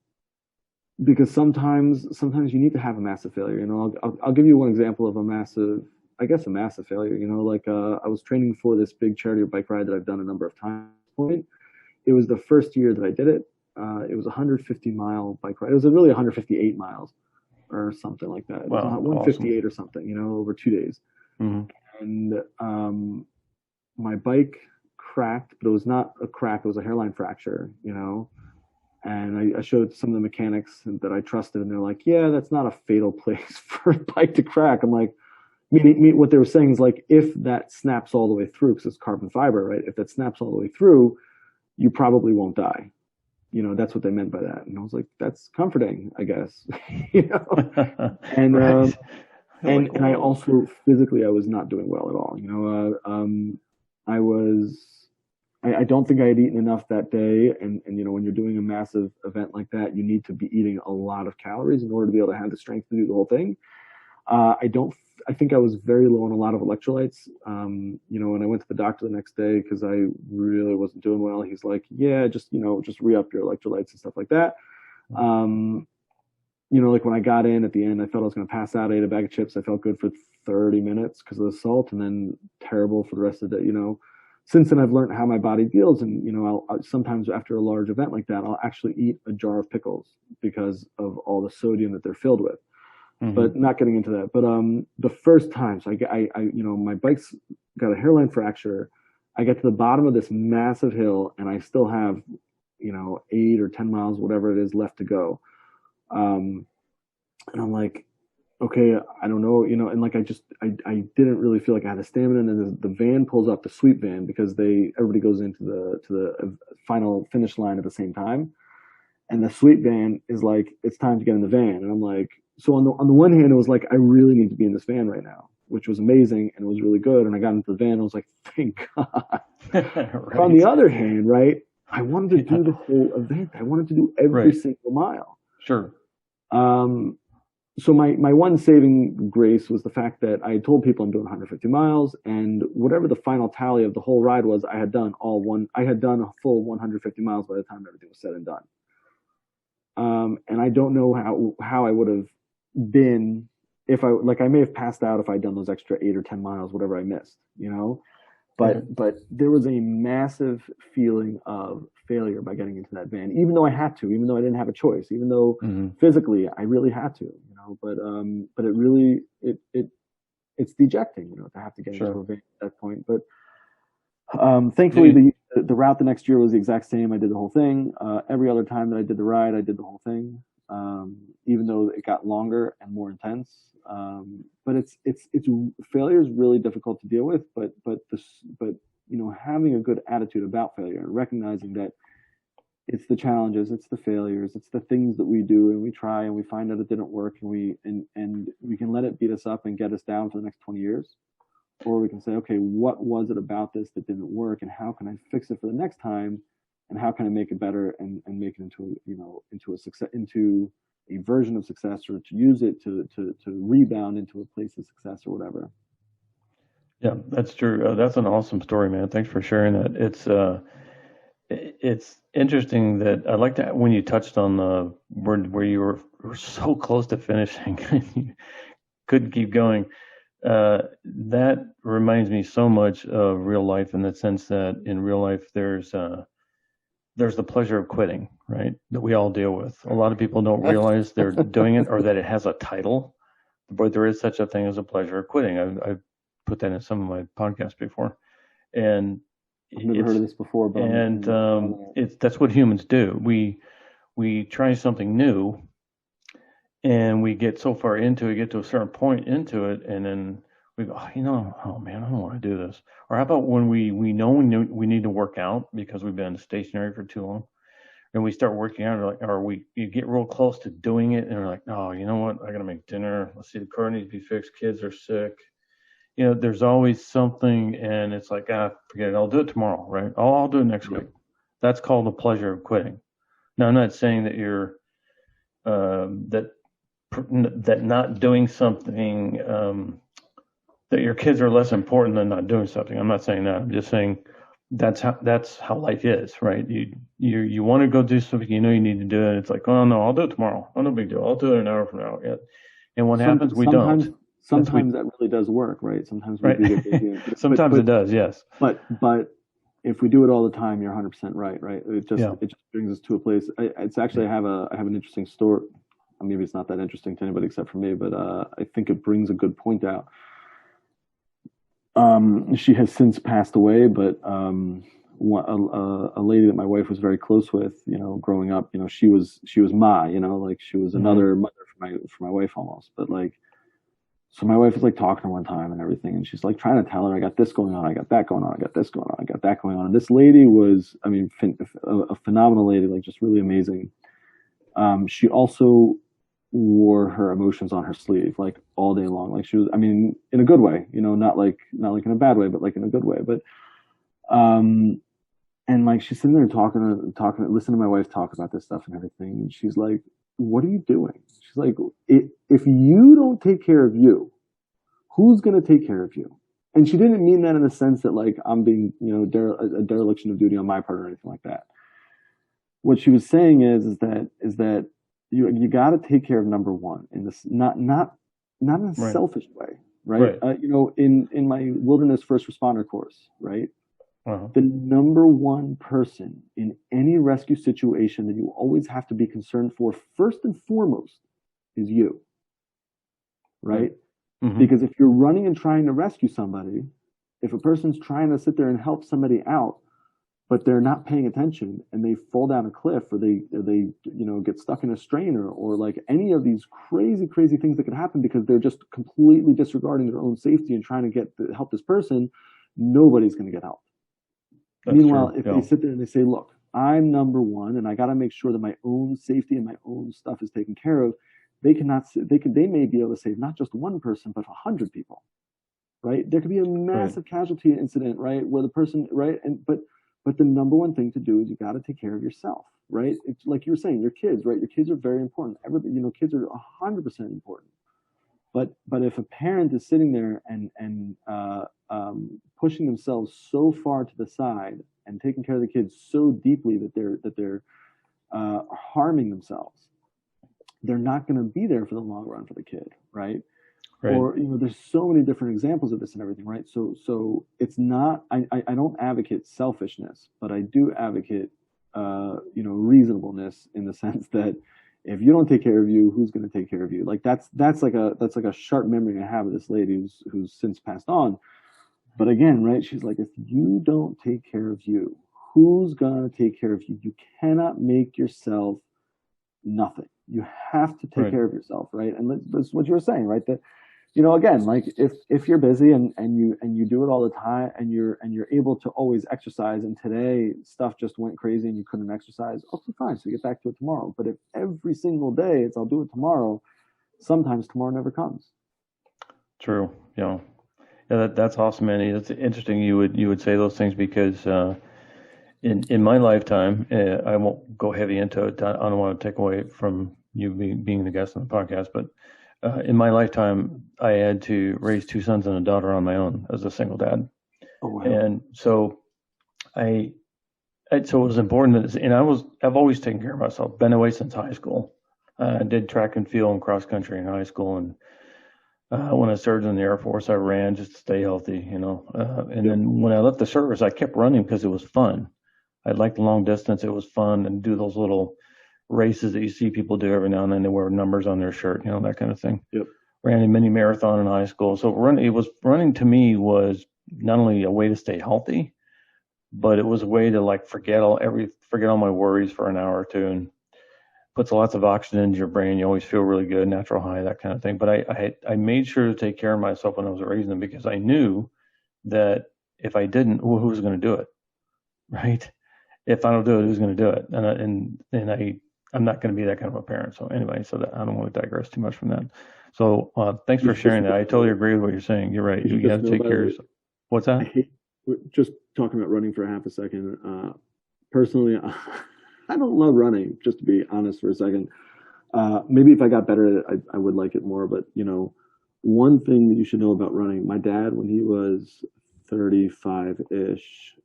S2: because sometimes you need to have a massive failure. I'll give you one example of a massive failure. Like I was training for this big charity bike ride that I've done a number of times. It was the first year that I did it. It was a 150-mile bike ride. It was really 158 miles or something like that. It was
S1: Wow.
S2: 158
S1: Awesome.
S2: or something, over 2 days.
S1: Mm-hmm.
S2: And my bike cracked, but it was not a crack; it was a hairline fracture. And I showed some of the mechanics that I trusted, and they're like, "Yeah, that's not a fatal place for a bike to crack." I'm like, what they were saying is like, if that snaps all the way through, because it's carbon fiber, right? If that snaps all the way through, you probably won't die. That's what they meant by that. And I was like, that's comforting, I guess. And
S1: Right.
S2: and I also physically I was not doing well at all. I was I don't think I had eaten enough that day, and when you're doing a massive event like that, you need to be eating a lot of calories in order to be able to have the strength to do the whole thing. I don't. I think I was very low on a lot of electrolytes. When I went to the doctor the next day because I really wasn't doing well, he's like, "Yeah, just re up your electrolytes and stuff like that." Um, like when I got in at the end, I felt I was going to pass out. I ate a bag of chips. I felt good for 30 minutes because of the salt, and then terrible for the rest of the day. Since then, I've learned how my body deals, and I'll sometimes after a large event like that, I'll actually eat a jar of pickles because of all the sodium that they're filled with.
S1: Mm-hmm.
S2: But not getting into that. But the first time, so my bike's got a hairline fracture. I get to the bottom of this massive hill, and I still have 8 or 10 miles, whatever it is, left to go. And I'm like, okay, I don't know, and like I didn't really feel like I had the stamina. And then the van pulls up, the sweep van, because everybody goes into the final finish line at the same time. And the sweep van is like, it's time to get in the van. And I'm like, so on the one hand, it was like, I really need to be in this van right now, which was amazing and it was really good. And I got into the van and I was like, thank God. Right. On the other hand, right, I wanted to do the whole event. I wanted to do every single mile.
S1: Sure.
S2: So my one saving grace was the fact that I had told people I'm doing 150 miles, and whatever the final tally of the whole ride was, I had done a full 150 miles by the time everything was said and done. And I don't know how I would have been if I may have passed out if I'd done those extra 8 or 10 miles, whatever I missed, but there was a massive feeling of failure by getting into that van, even though I had to, even though I didn't have a choice, even though physically I really had to, but it really, it's dejecting, to have to get into a van at that point. But thankfully the route the next year was the exact same. I did the whole thing. Every other time that I did the ride, I did the whole thing. Even though it got longer and more intense. But it's failure is really difficult to deal with, but having a good attitude about failure and recognizing that it's the challenges, it's the failures, it's the things that we do and we try and we find out it didn't work, and we can let it beat us up and get us down for the next 20 years. Or we can say, okay, what was it about this that didn't work, and how can I fix it for the next time, and how can I make it better and make it into a success, into a version of success, or to use it to rebound into a place of success or whatever.
S1: Yeah, that's true. That's an awesome story, man. Thanks for sharing that. It's interesting that I like that when you touched on the where you were so close to finishing, you couldn't keep going. That reminds me so much of real life, in the sense that in real life there's the pleasure of quitting, right? That we all deal with. A lot of people don't realize they're doing it, or that it has a title, but there is such a thing as a pleasure of quitting. I've put that in some of my podcasts before, and
S2: I've never heard of this before. But
S1: that's what humans do. We try something new, and we get so far into it, get to a certain point into it, and then we go, oh man, I don't want to do this. Or how about when we know we need to work out because we've been stationary for too long, and we start working out, you get real close to doing it, and we're like, oh, you know what? I got to make dinner. Let's see, the car needs to be fixed. Kids are sick. There's always something, and it's like, forget it. I'll do it tomorrow, right? I'll do it next week. That's called the pleasure of quitting. Now, I'm not saying that you're that not doing something, that your kids are less important than not doing something. I'm not saying that. I'm just saying that's how life is, right? You want to go do something, you need to do it. It's like, oh no, I'll do it tomorrow. Oh, no big deal. I'll do it an hour from now. Yeah. And what happens? We don't.
S2: Sometimes that really does work, right? Sometimes we do get busy.
S1: Sometimes it does, yes.
S2: But if we do it all the time, you're 100% right? It just brings us to a place. It's actually, I have an interesting story. Maybe it's not that interesting to anybody except for me, but I think it brings a good point out. She has since passed away, but a lady that my wife was very close with, growing up, she was Ma, like she was another mother for my wife almost. But so my wife was talking to her one time and everything, and she's trying to tell her, I got this going on, I got that going on, I got this going on, I got that going on. And this lady was, a phenomenal lady, just really amazing. She also wore her emotions on her sleeve all day long. She was, in a good way, not in a bad way, but in a good way. But and she's sitting there talking, listening to my wife talk about this stuff and everything, and she's like, what are you doing? She's like, if you don't take care of you, who's going to take care of you? And she didn't mean that in the sense that I'm being, a dereliction of duty on my part or anything like that. What she was saying is that you got to take care of number one in this, not in a
S1: Right.
S2: selfish way, right?
S1: Right.
S2: In my wilderness first responder course, right?
S1: Uh-huh.
S2: The number one person in any rescue situation that you always have to be concerned for, first and foremost, is you,
S1: Right.
S2: right?
S1: Mm-hmm.
S2: Because if you're running and trying to rescue somebody, if a person's trying to sit there and help somebody out, but they're not paying attention and they fall down a cliff, or they get stuck in a strainer, or like any of these crazy things that could happen because they're just completely disregarding their own safety and trying to help this person, nobody's going to get help.
S1: That's
S2: Meanwhile,
S1: true.
S2: if they
S1: Yeah.
S2: sit there and they say, look, I'm number one and I got to make sure that my own safety and my own stuff is taken care of, they may be able to save not just one person but 100 people, right? There could be a
S1: Right.
S2: massive casualty incident, right, where the person, right, but the number one thing to do is you got to take care of yourself, right? It's like you were saying, your kids, right? Your kids are very important. Kids are 100% important. But if a parent is sitting there and pushing themselves so far to the side and taking care of the kids so deeply that they're harming themselves, they're not going to be there for the long run for the kid, right?
S1: Right.
S2: Or there's so many different examples of this and everything, right? So it's not, I don't advocate selfishness, but I do advocate reasonableness, in the sense that if you don't take care of you, who's going to take care of you? Like that's like a sharp memory I have of this lady who's since passed on. But again, right, she's like, if you don't take care of you, who's going to take care of you? You cannot make yourself nothing. You have to take
S1: Right.
S2: care of yourself, right? And that's what you were saying, right? That again, like if you're busy and you do it all the time, and you're able to always exercise, and today stuff just went crazy and you couldn't exercise, okay, fine, so you get back to it tomorrow. But if every single day it's I'll do it tomorrow, sometimes tomorrow never comes.
S1: True. Yeah. Yeah. That's awesome, Andy. That's interesting. You would say those things because in my lifetime, I won't go heavy into it. I don't want to take away from you being the guest on the podcast, but in my lifetime, I had to raise two sons and a daughter on my own as a single dad,
S2: Oh wow.
S1: and so I, so it was important that, and I've always taken care of myself. Been away since high school. I did track and field and cross country in high school, and when I served in the Air Force, I ran just to stay healthy, and
S2: Yep.
S1: then when I left the service, I kept running because it was fun. I liked the long distance. It was fun, and do those little races that you see people do every now and then. They wear numbers on their shirt, that kind of thing.
S2: Yep.
S1: Ran a mini marathon in high school. So running to me was not only a way to stay healthy, but it was a way to like forget all my worries for an hour or two, and puts lots of oxygen into your brain. You always feel really good, natural high, that kind of thing. But I made sure to take care of myself when I was raising them, because I knew that if I didn't, well, who was going to do it, right? If I don't do it, who's going to do it? I'm not going to be that kind of a parent. So anyway, I don't want to digress too much from that. So thanks for sharing that. I totally agree with what you're saying. You're right. You got to take care of yourself. What's
S2: I
S1: that?
S2: hate just talking about running for half a second. Personally, I don't love running, just to be honest for a second. Maybe if I got better at it, I would like it more. But one thing that you should know about running: my dad, when he was 35-ish,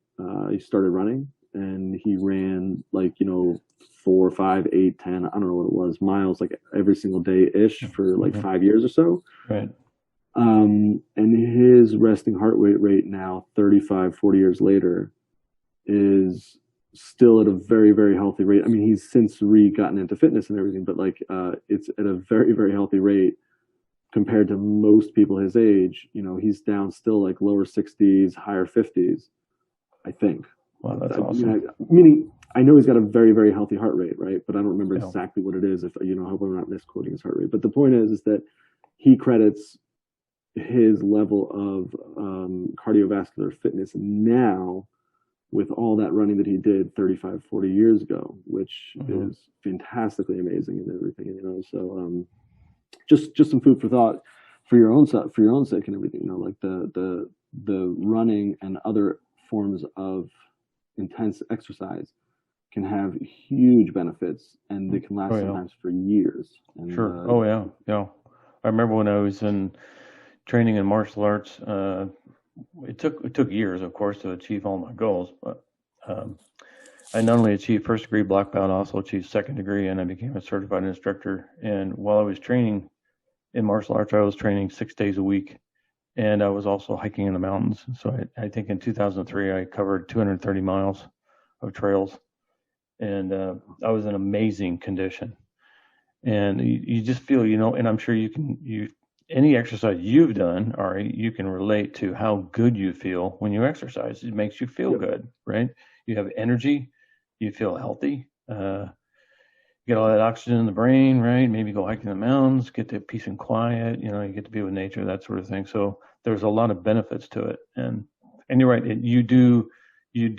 S2: he started running, and he ran like 4, 5, 8, 10, I don't know what it was, miles, like every single day ish for like
S1: Mhm.
S2: 5 years or so.
S1: Right.
S2: And his resting heart rate now, 35, 40 years later, is still at a very, very healthy rate. I mean, he's since gotten into fitness and everything, but like it's at a very, very healthy rate compared to most people his age. He's down still like lower 60s, higher 50s, I think.
S1: Wow, that's awesome.
S2: Meaning, I know he's got a very, very healthy heart rate, right? But I don't remember
S1: Yeah.
S2: exactly what it is. If I hope I'm not misquoting his heart rate. But the point is that he credits his level of cardiovascular fitness now with all that running that he did 35, 40 years ago, which
S1: Mhm.
S2: is fantastically amazing and everything. So just some food for thought for your own sake and everything. Like the running and other forms of intense exercise can have huge benefits, and they can
S1: Oh
S2: last
S1: yeah.
S2: sometimes for years. And
S1: Sure. Oh yeah. Yeah. I remember when I was in training in martial arts. It took years, of course, to achieve all my goals, but um, I not only achieved first degree black belt, I also achieved second degree, and I became a certified instructor. And while I was training in martial arts, I was training 6 days a week, and I was also hiking in the mountains. So I think in 2003, I covered 230 miles of trails, and I was in amazing condition. And you just feel, and I'm sure any exercise you've done, Ari, you can relate to how good you feel when you exercise. It makes you feel
S2: Yep.
S1: good, right? You have energy, you feel healthy, you get all that oxygen in the brain, right? Maybe go hiking in the mountains, get to peace and quiet, you get to be with nature, that sort of thing. So there's a lot of benefits to it. And you're right, you do, you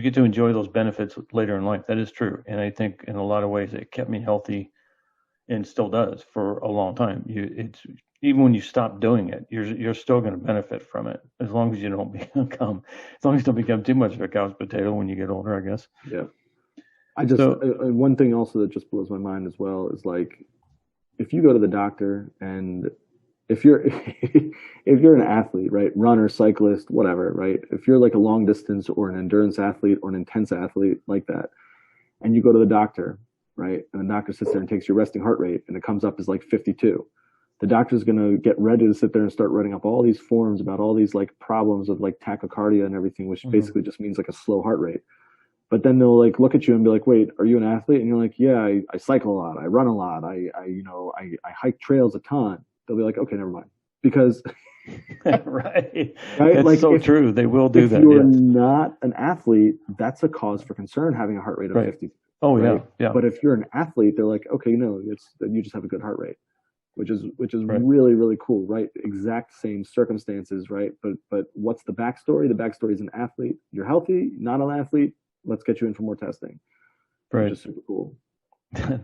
S1: get to enjoy those benefits later in life. That is true. And I think in a lot of ways it kept me healthy and still does for a long time. It's even when you stop doing it, you're still going to benefit from it as long as you don't become too much of a couch potato when you get older, I guess.
S2: Yeah.
S1: So
S2: One thing also that just blows my mind as well is like, if you go to the doctor and if you're if you're an athlete, right, runner, cyclist, whatever, right, if you're like a long distance or an endurance athlete or an intense athlete like that, and you go to the doctor, right, and the doctor sits there and takes your resting heart rate and it comes up as like 52, the doctor's going to get ready to sit there and start writing up all these forms about all these like problems of like tachycardia and everything, which basically just means like a slow heart rate. But then they'll like look at you and be like, "Wait, are you an athlete?" And you're like, "Yeah, I cycle a lot, I run a lot, I hike trails a ton." They'll be like, "Okay, never mind," because
S1: right,
S2: right,
S1: it's
S2: like
S1: so true. They will do
S2: if
S1: that.
S2: you're
S1: Yes.
S2: not an athlete, that's a cause for concern having a heart rate of
S1: Right.
S2: 50.
S1: Oh yeah.
S2: Right,
S1: Yeah.
S2: but if you're an athlete, they're like, "Okay, no, it's that you just have a good heart rate," which is
S1: Right.
S2: really really cool, right? Exact same circumstances, right? But what's the backstory? The backstory is an athlete. You're healthy, not an athlete. Let's get you in for more testing, which
S1: Right.
S2: is super cool.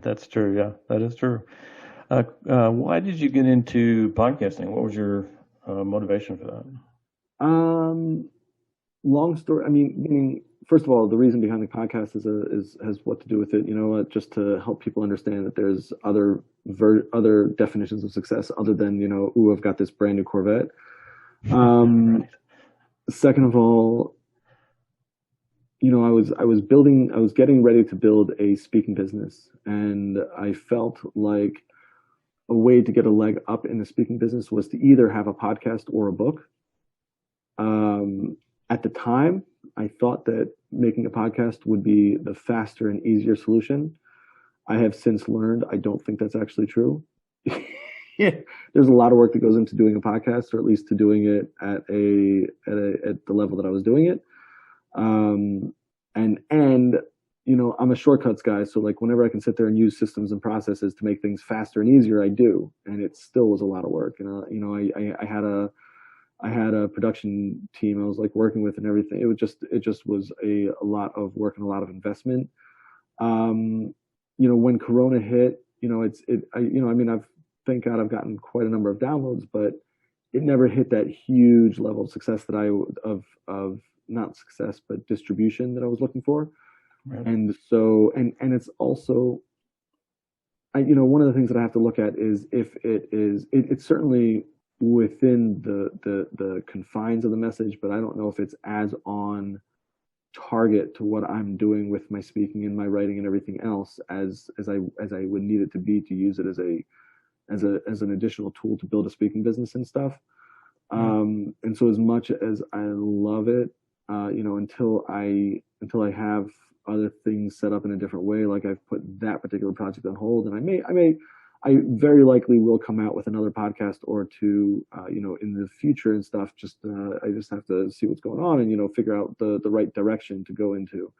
S1: That's true. Yeah, that is true. Why did you get into podcasting? What was your motivation for that?
S2: Um, Long story. I meaning, first of all, the reason behind the podcast is has what to do with it. You know what? Just to help people understand that there's other definitions of success other than ooh, I've got this brand new Corvette.
S1: Right.
S2: Second of all, I was getting ready to build a speaking business, and I felt like a way to get a leg up in the speaking business was to either have a podcast or a book. At the time, I thought that making a podcast would be the faster and easier solution. I have since learned I don't think that's actually true. There's a lot of work that goes into doing a podcast, or at least to doing it at the level that I was doing it. Um, and I'm a shortcuts guy, so like whenever I can sit there and use systems and processes to make things faster and easier, I do. And it still was a lot of work. And I had a production team I was like working with and everything. It just was a lot of work and a lot of investment. When Corona hit, I've thank God I've gotten quite a number of downloads, but it never hit that huge level of success that of not success but distribution that I was looking for.
S1: Right.
S2: And so and it's also one of the things that I have to look at is if it's certainly within the confines of the message, but I don't know if it's as on target to what I'm doing with my speaking and my writing and everything else as I would need it to be to use it as an additional tool to build a speaking business and stuff. And so as much as I love it, until I have other things set up in a different way, like I've put that particular project on hold, and I very likely will come out with another podcast or two, in the future and stuff. I just have to see what's going on and figure out the right direction to go into.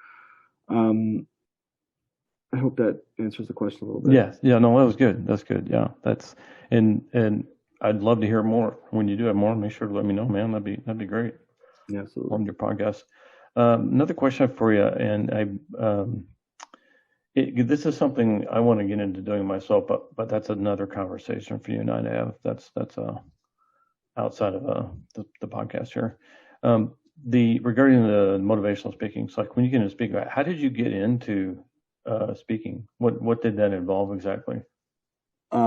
S2: I hope that answers the question a little bit.
S1: Yes. Yeah. No, that was good. That's good. Yeah. And I'd love to hear more. When you do have more, make sure to let me know, man. That'd be great.
S2: Yeah, absolutely.
S1: On your podcast. Another question for you, and this is something I want to get into doing myself, but that's another conversation for you and I to have. That's outside of the podcast here. Regarding the motivational speaking, it's like when you get into speaking, how did you get into speaking? What did that involve exactly?
S2: A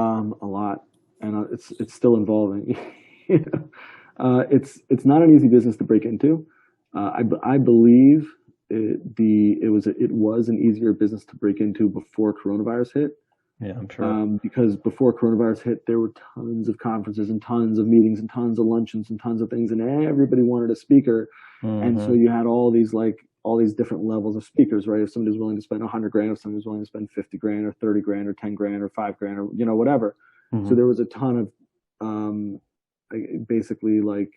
S2: lot, and it's still involving. It's not an easy business to break into. I believe it was an easier business to break into before coronavirus hit.
S1: Yeah, I'm sure.
S2: Because before coronavirus hit, there were tons of conferences and tons of meetings and tons of luncheons and tons of things, and everybody wanted a speaker. And so
S1: Mm-hmm.
S2: you had all these different levels of speakers, right? If somebody's willing to spend 100 grand, if somebody's willing to spend 50 grand or 30 grand or 10 grand or 5 grand or whatever. So
S1: Mm-hmm.
S2: there was a ton of basically like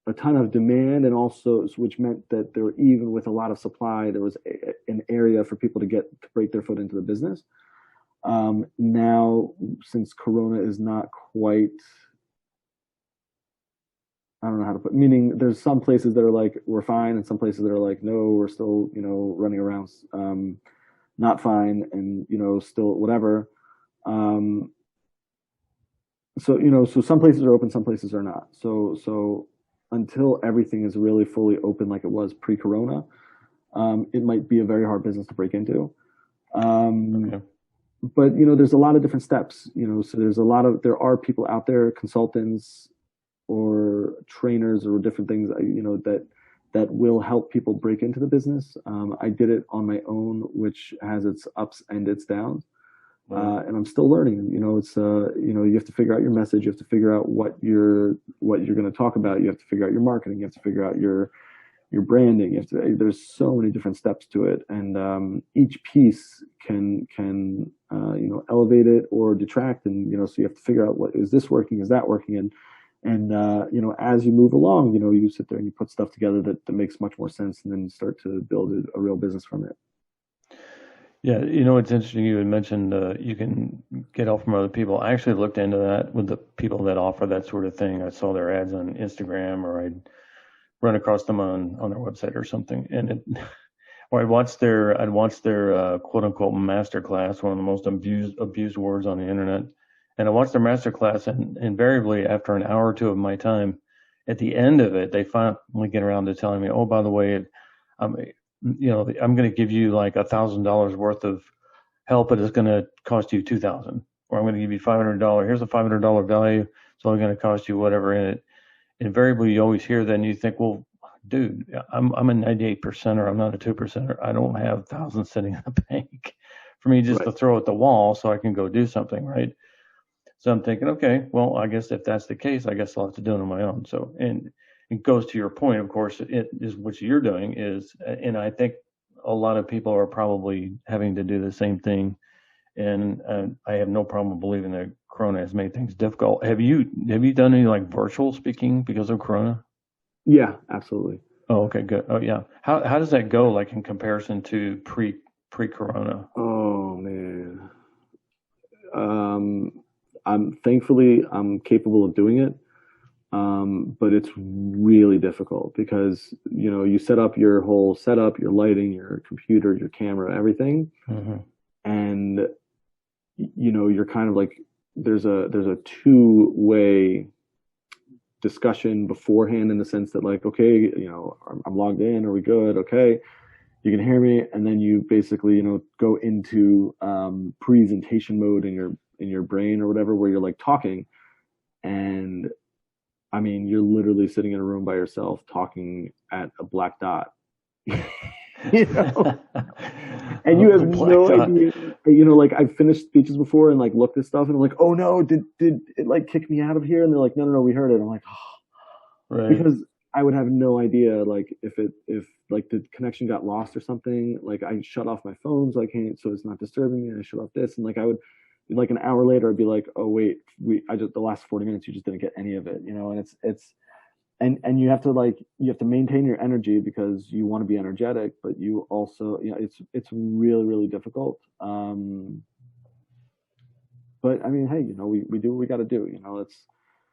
S2: a ton of demand, and also which meant that there, even with a lot of supply, there was an area for people to break their foot into the business. Now, since Corona is not quite, I don't know how to put, meaning there's some places that are like, we're fine, and some places that are like, no, we're still, running around, not fine, and, still whatever. Um, so some places are open, some places are not. So until everything is really fully open like it was pre-Corona, it might be a very hard business to break into. Um,
S1: Okay.
S2: but there's a lot of different steps, so there are people out there, consultants or trainers or different things, that will help people break into the business. I did it on my own, which has its ups and its downs.
S1: Right.
S2: And I'm still learning. It's you have to figure out your message. You have to figure out what you're going to talk about. You have to figure out your marketing. You have to figure out your branding. There's so many different steps to it, and each piece can elevate it or detract, and so you have to figure out, what is this working, is that working, and as you move along, you sit there and you put stuff together that makes much more sense, and then you start to build a real business from it.
S1: Yeah, it's interesting you had mentioned you can get help from other people. I actually looked into that with the people that offer that sort of thing. I saw their ads on Instagram, or I'd run across them on their website or something, and or I'd watch their quote unquote master class, one of the most abused words on the internet. And I watched their master class, and invariably after an hour or two of my time, at the end of it, they finally get around to telling me, "Oh, by the way, I'm, I'm going to give you like $1,000 worth of help, but it's going to cost you 2,000, or I'm going to give you $500. Here's a $500 value. It's only going to cost you whatever." In it, invariably, you always hear that, and you think, "Well, dude, I'm a 98 percenter. I'm not a 2 percenter. I don't have thousands sitting in the bank for me just
S2: Right.
S1: to throw at the wall so I can go do something, right?" So I'm thinking, okay, well, I guess if that's the case, I guess I'll have to do it on my own. So, and it goes to your point, of course, it is what you're doing is, and I think a lot of people are probably having to do the same thing. And I have no problem believing that Corona has made things difficult. Have you done any like virtual speaking because of Corona?
S2: Yeah, absolutely.
S1: Oh, okay, good. Oh, yeah. How does that go, like in comparison to pre-Corona?
S2: Oh man. Um, I'm capable of doing it, but it's really difficult because you set up your whole setup, your lighting, your computer, your camera, everything,
S1: Hmm.
S2: and you're kind of like, there's a two-way discussion beforehand, in the sense that, like, okay, I'm logged in, are we good, okay, you can hear me, and then you basically go into presentation mode in your brain or whatever, where you're like talking, and I mean, you're literally sitting in a room by yourself talking at a black dot. you know and you have
S1: Black
S2: no
S1: dot.
S2: idea. Like, I've finished speeches before and like looked at stuff, and I'm like, oh no, did it like kick me out of here? And they're like, no, no, no, we heard it. I'm like, oh.
S1: Right.
S2: Because I would have no idea, like, if like the connection got lost or something. Like, I shut off my phone so I can't, so it's not disturbing me. I shut off this, and like I would, like, an hour later I'd be like, oh wait, I just, the last 40 minutes you just didn't get any of it, and it's and you have to maintain your energy because you want to be energetic, but you also, it's really, really difficult. But I mean, hey, we do what we got to do. It's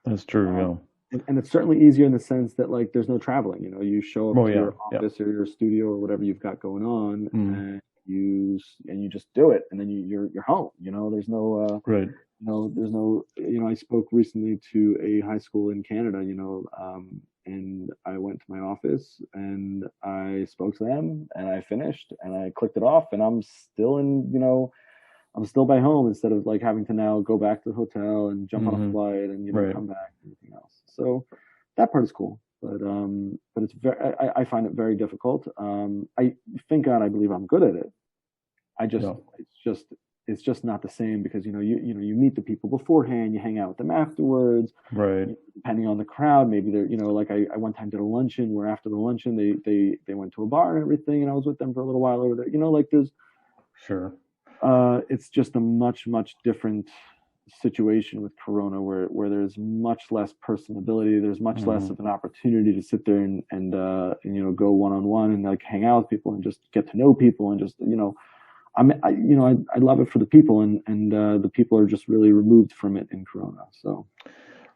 S1: That's true.
S2: um,
S1: Yeah.
S2: and it's certainly easier in the sense that, like, there's no traveling. You show up
S1: Oh,
S2: to
S1: yeah.
S2: your
S1: Yeah.
S2: office or your studio or whatever you've got going on,
S1: Mm.
S2: and you just do it, and then you're home. There's no
S1: Right.
S2: there's no, I spoke recently to a high school in Canada, and I went to my office and I spoke to them and I finished and I clicked it off, and I'm still by home, instead of like having to now go back to the hotel and jump on a
S1: Hmm.
S2: flight and
S1: Right.
S2: come back and everything else. So that part is cool. But it's I find it very difficult. I thank God I believe I'm good at it. I just
S1: No.
S2: it's just not the same because you meet the people beforehand, you hang out with them afterwards.
S1: Right.
S2: Depending on the crowd, maybe they're like I one time did a luncheon where after the luncheon they went to a bar and everything, and I was with them for a little while over there. Like there's
S1: Sure.
S2: it's just a much different situation with Corona where there's much less personability. There's much less
S1: Hmm.
S2: of an opportunity to sit there and go one on one and like hang out with people and just get to know people and just I love it for the people and the people are just really removed from it in Corona. So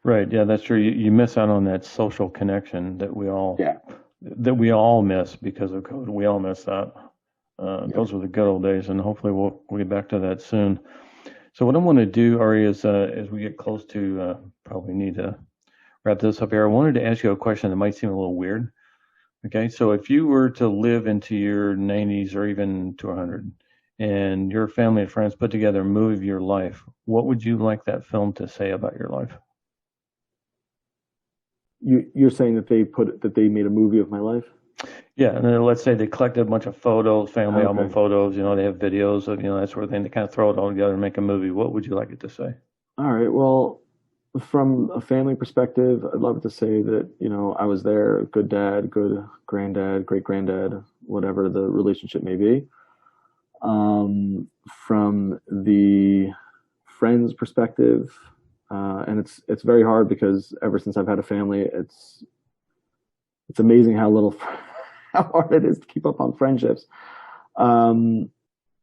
S1: Right. Yeah, that's true. You miss out on that social connection
S2: yeah,
S1: that we all miss because of COVID. We all miss that.
S2: yep.
S1: Those were the good old days, and hopefully we'll get back to that soon. So what I want to do, Ari, is as we get close to probably need to wrap this up here, I wanted to ask you a question that might seem a little weird. Okay, so if you were to live into your 90s or even to 100, and your family and friends put together a movie of your life, what would you like that film to say about your life?
S2: You're saying that they made a movie of my life?
S1: Yeah, and then let's say they collected a bunch of photos, family album
S2: Okay.
S1: photos, they have videos of, that sort of thing. They kind of throw it all together and make a movie. What would you like it to say?
S2: All right. Well, from a family perspective, I'd love to say that, I was there, a good dad, good granddad, great granddad, whatever the relationship may be. From the friends perspective, and it's very hard because ever since I've had a family, it's amazing how little how hard it is to keep up on friendships. Um,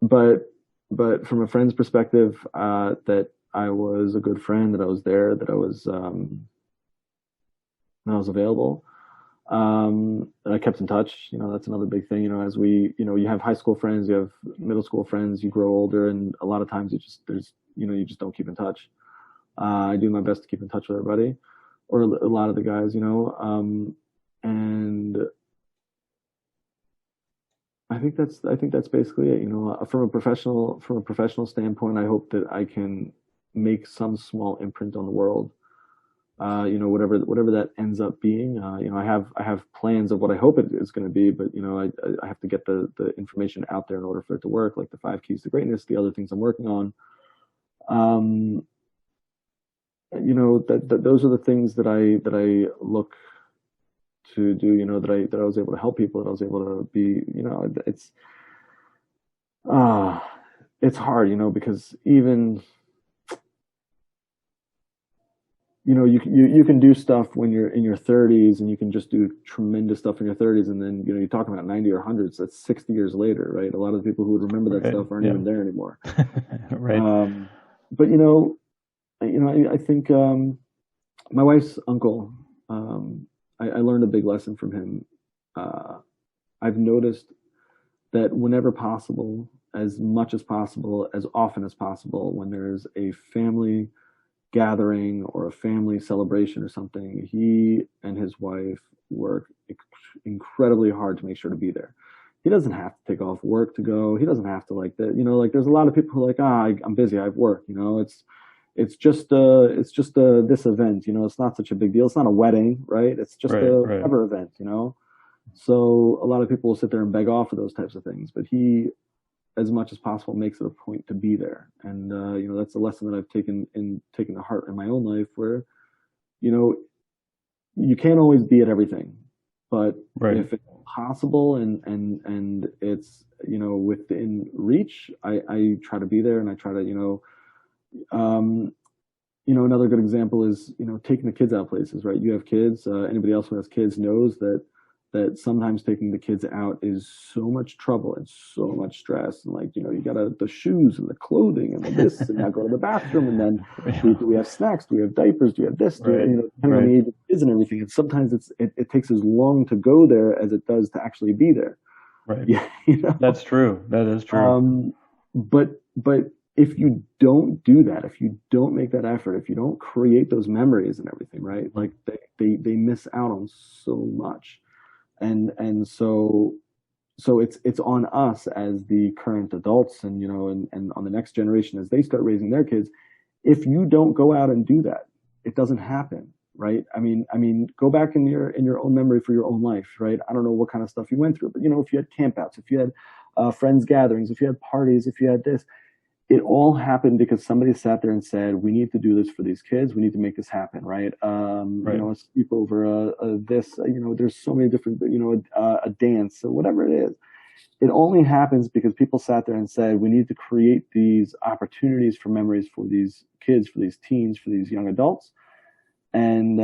S2: but from a friend's perspective, that I was a good friend, that I was there, that I was available. And I kept in touch. That's another big thing. As you have high school friends, you have middle school friends, you grow older, and a lot of times you just don't keep in touch. I do my best to keep in touch with everybody, or a lot of the guys, and I think that's basically it. From a professional standpoint, I hope that I can make some small imprint on the world. Whatever that ends up being. I have plans of what I hope it is going to be, but I have to get the information out there in order for it to work. Like the 5 keys to greatness, the other things I'm working on. Um, that those are the things that I look to do. That I was able to help people. That I was able to be. Uh it's hard. Because even you can do stuff when you're in your 30s, and you can just do tremendous stuff in your 30s, and then you're talking about 90 or 100s. That's 60 years later, right? A lot of the people who would remember that
S1: Right.
S2: stuff aren't
S1: Yeah.
S2: even there anymore.
S1: Right.
S2: But I think my wife's uncle. I learned a big lesson from him. I've noticed that whenever possible, as much as possible, as often as possible, when there's a family gathering or a family celebration or something, he and his wife work incredibly hard to make sure to be there. He doesn't have to take off work to go. He doesn't have to like that. Like there's a lot of people who are like, I'm busy. I have work. It's just this event. It's not such a big deal. It's not a wedding, right? It's just
S1: Right.
S2: a
S1: Right.
S2: whatever event. So a lot of people will sit there and beg off of those types of things, but he, as much as possible, makes it a point to be there. And that's a lesson that I've taken to heart in my own life, where you know you can't always be at everything, but
S1: Right.
S2: if it's possible and it's within reach, I try to be there, and I try to um, another good example is taking the kids out places, right? You have kids. Anybody else who has kids knows that sometimes taking the kids out is so much trouble and so much stress, and like you got the shoes and the clothing and the this, and now go to the bathroom, and then do we have snacks, do we have diapers, do we have this,
S1: Right.
S2: depending on the age of the kids and everything. And sometimes it takes as long to go there as it does to actually be there.
S1: Right.
S2: Yeah,
S1: That's true. That is true.
S2: But if you don't do that, if you don't make that effort, if you don't create those memories and everything, right? Like they miss out on so much. And so it's on us as the current adults, and on the next generation as they start raising their kids. If you don't go out and do that, it doesn't happen, right? I mean, go back in your own memory for your own life, right? I don't know what kind of stuff you went through, but if you had campouts, if you had friends gatherings, if you had parties, if you had this, it all happened because somebody sat there and said, we need to do this for these kids. We need to make this happen, right?
S1: Right.
S2: A sleepover, this, there's so many different, a dance, so whatever it is. It only happens because people sat there and said, we need to create these opportunities for memories for these kids, for these teens, for these young adults. And,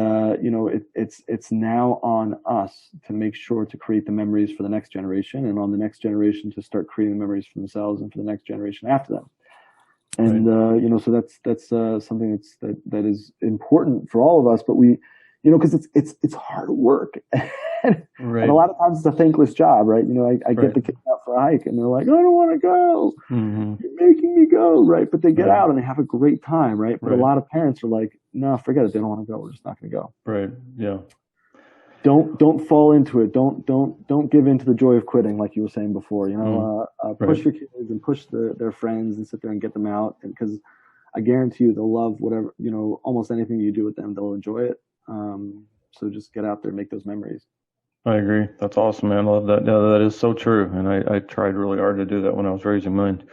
S2: it's now on us to make sure to create the memories for the next generation, and on the next generation to start creating the memories for themselves and for the next generation after them. And
S1: Right.
S2: so that's something that is important for all of us. But we, because it's hard work, and a
S1: Right.
S2: lot of times it's a thankless job, right? I get
S1: Right.
S2: the kids out for a hike, and they're like, I don't want to go.
S1: Mm-hmm.
S2: You're making me go, right? But they get
S1: Right.
S2: out and they have a great time, right? But a
S1: Right.
S2: lot of parents are like, no, forget it. They don't want to go. We're just not going to go.
S1: Right. Yeah.
S2: Don't fall into it. Don't give in to the joy of quitting, like you were saying before.
S1: Right.
S2: Push your kids and push their friends and sit there and get them out, and because I guarantee you they'll love whatever, almost anything you do with them, they'll enjoy it. So just get out there and make those memories.
S1: I agree. That's awesome, man. I love that. Yeah, that is so true. And I tried really hard to do that when I was raising mine.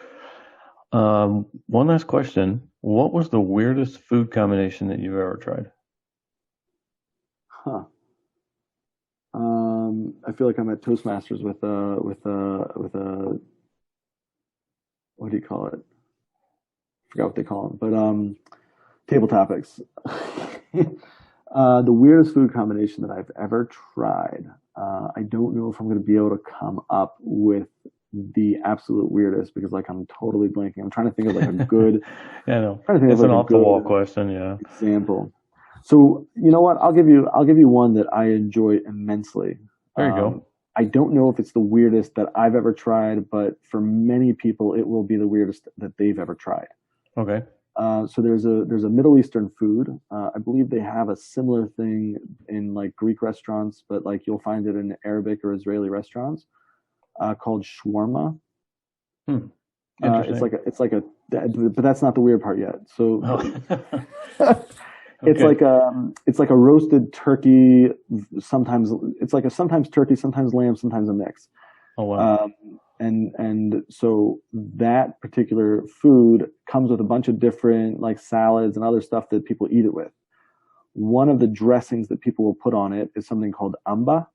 S1: One last question. What was the weirdest food combination that you've ever tried?
S2: Huh. I feel like I'm at Toastmasters what do you call it? Forgot what they call them, but table topics. The weirdest food combination that I've ever tried. I don't know if I'm going to be able to come up with the absolute weirdest, because like I'm totally blanking. I'm trying to think of like a good,
S1: Yeah, no,
S2: trying to think of
S1: it's an
S2: like a
S1: off the wall
S2: good
S1: question. Yeah.
S2: example. So you know what? I'll give you one that I enjoy immensely.
S1: There you go.
S2: I don't know if it's the weirdest that I've ever tried, but for many people, it will be the weirdest that they've ever tried.
S1: Okay.
S2: So there's a Middle Eastern food. I believe they have a similar thing in like Greek restaurants, but like you'll find it in Arabic or Israeli restaurants, called shawarma.
S1: Hmm.
S2: It's
S1: Interesting.
S2: but that's not the weird part yet. So
S1: Oh.
S2: it's
S1: Okay.
S2: like a roasted turkey. Sometimes it's like a sometimes turkey, sometimes lamb, sometimes a mix.
S1: Oh, wow.
S2: Um, and so that particular food comes with a bunch of different like salads and other stuff that people eat it with. One of the dressings that people will put on it is something called amba,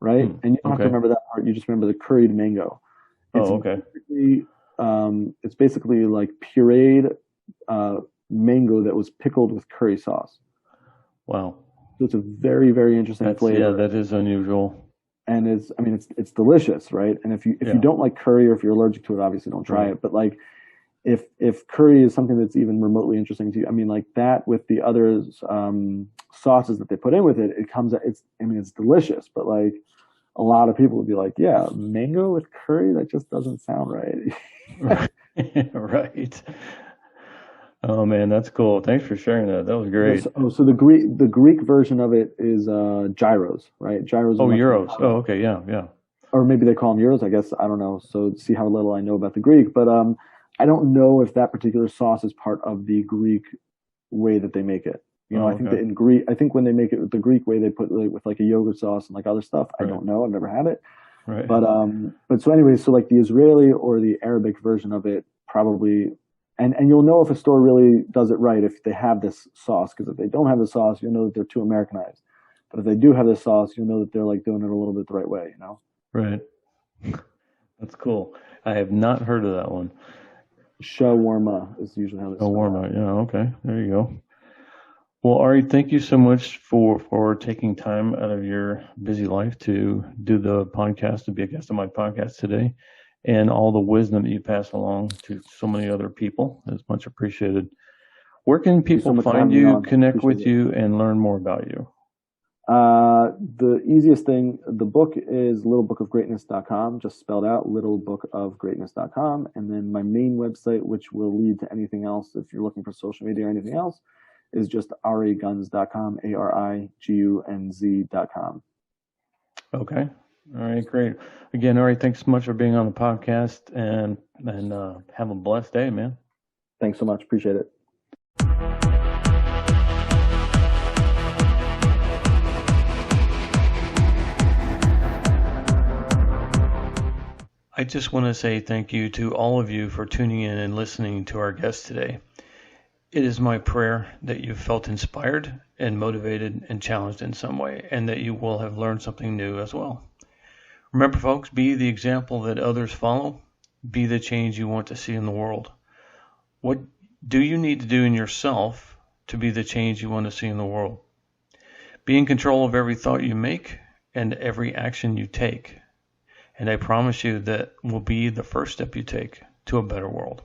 S2: right?
S1: Hmm.
S2: And you don't have to
S1: Okay.
S2: remember that part. You just remember the curried mango. It's
S1: Oh, okay.
S2: basically like pureed uh, mango that was pickled with curry sauce.
S1: Wow.
S2: So it's a very, very interesting
S1: Yeah,
S2: flavor,
S1: that is unusual.
S2: and it's delicious, right? And if you
S1: Yeah.
S2: don't like curry, or if you're allergic to it, obviously don't try
S1: Right.
S2: it. But like if curry is something that's even remotely interesting to you, I mean, like that with the other sauces that they put in with it, it's delicious. But like a lot of people would be like, yeah, mango with curry, that just doesn't sound right.
S1: Right. Oh man, that's cool. Thanks for sharing that. That was
S2: Yes.
S1: great.
S2: Oh, so the Greek version of it is gyros, right? Gyros are
S1: Oh,
S2: much more
S1: euros.
S2: common,
S1: Oh, okay. Yeah, yeah.
S2: or maybe they call them euros. I guess I don't know. So see how little I know about the Greek, but I don't know if that particular sauce is part of the Greek way that they make it. I
S1: Oh,
S2: think that
S1: okay.
S2: in Greek, I think when they make it the Greek way, they put it with like a yogurt sauce and like other stuff. I
S1: Right.
S2: don't know. I've never had it,
S1: Right.
S2: but so anyway, so like the Israeli or the Arabic version of it probably, and you'll know if a store really does it right if they have this sauce, because if they don't have the sauce, you'll know that they're too Americanized. But if they do have the sauce, you'll know that they're like doing it a little bit the right way.
S1: Right. That's cool. I have not heard of that one.
S2: Shawarma is usually how they
S1: Oh,
S2: spell
S1: warm
S2: that.
S1: out. Yeah. Okay. There you go. Well, Ari, thank you so much for taking time out of your busy life to do the podcast, to be a guest on my podcast today, and all the wisdom that you pass along to so many other people. It's much appreciated. Where can
S2: Thank you so
S1: people
S2: much for
S1: find
S2: having me
S1: you,
S2: on.
S1: connect
S2: Appreciate
S1: with
S2: it.
S1: you, and learn more about you?
S2: The easiest thing, the book is littlebookofgreatness.com, just spelled out, littlebookofgreatness.com. And then my main website, which will lead to anything else if you're looking for social media or anything else, is just ariguns.com, arigunz.com.
S1: Okay. All right. Great. Again, Ari, thanks so much for being on the podcast, and have a blessed day, man.
S2: Thanks so much. Appreciate it.
S1: just want to say thank you to all of you for tuning in and listening to our guest today. It is my prayer that you felt inspired and motivated and challenged in some way, and that you will have learned something new as well. Remember, folks, be the example that others follow. Be the change you want to see in the world. What do you need to do in yourself to be the change you want to see in the world? Be in control of every thought you make and every action you take. And I promise you that will be the first step you take to a better world.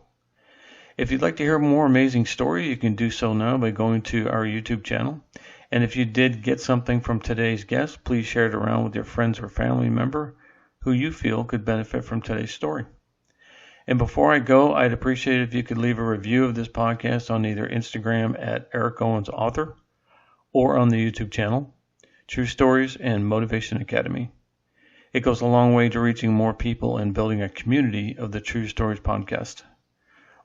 S1: If you'd like to hear more amazing stories, you can do so now by going to our YouTube channel. And if you did get something from today's guest, please share it around with your friends or family member who you feel could benefit from today's story. And before I go, I'd appreciate it if you could leave a review of this podcast on either Instagram at Eric Owens Author or on the YouTube channel, True Stories and Motivation Academy. It goes a long way to reaching more people and building a community of the True Stories podcast.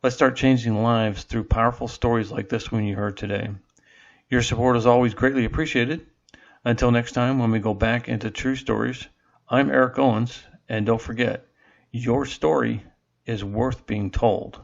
S1: Let's start changing lives through powerful stories like this one you heard today. Your support is always greatly appreciated. Until next time, when we go back into True Stories, I'm Eric Owens, and don't forget, your story is worth being told.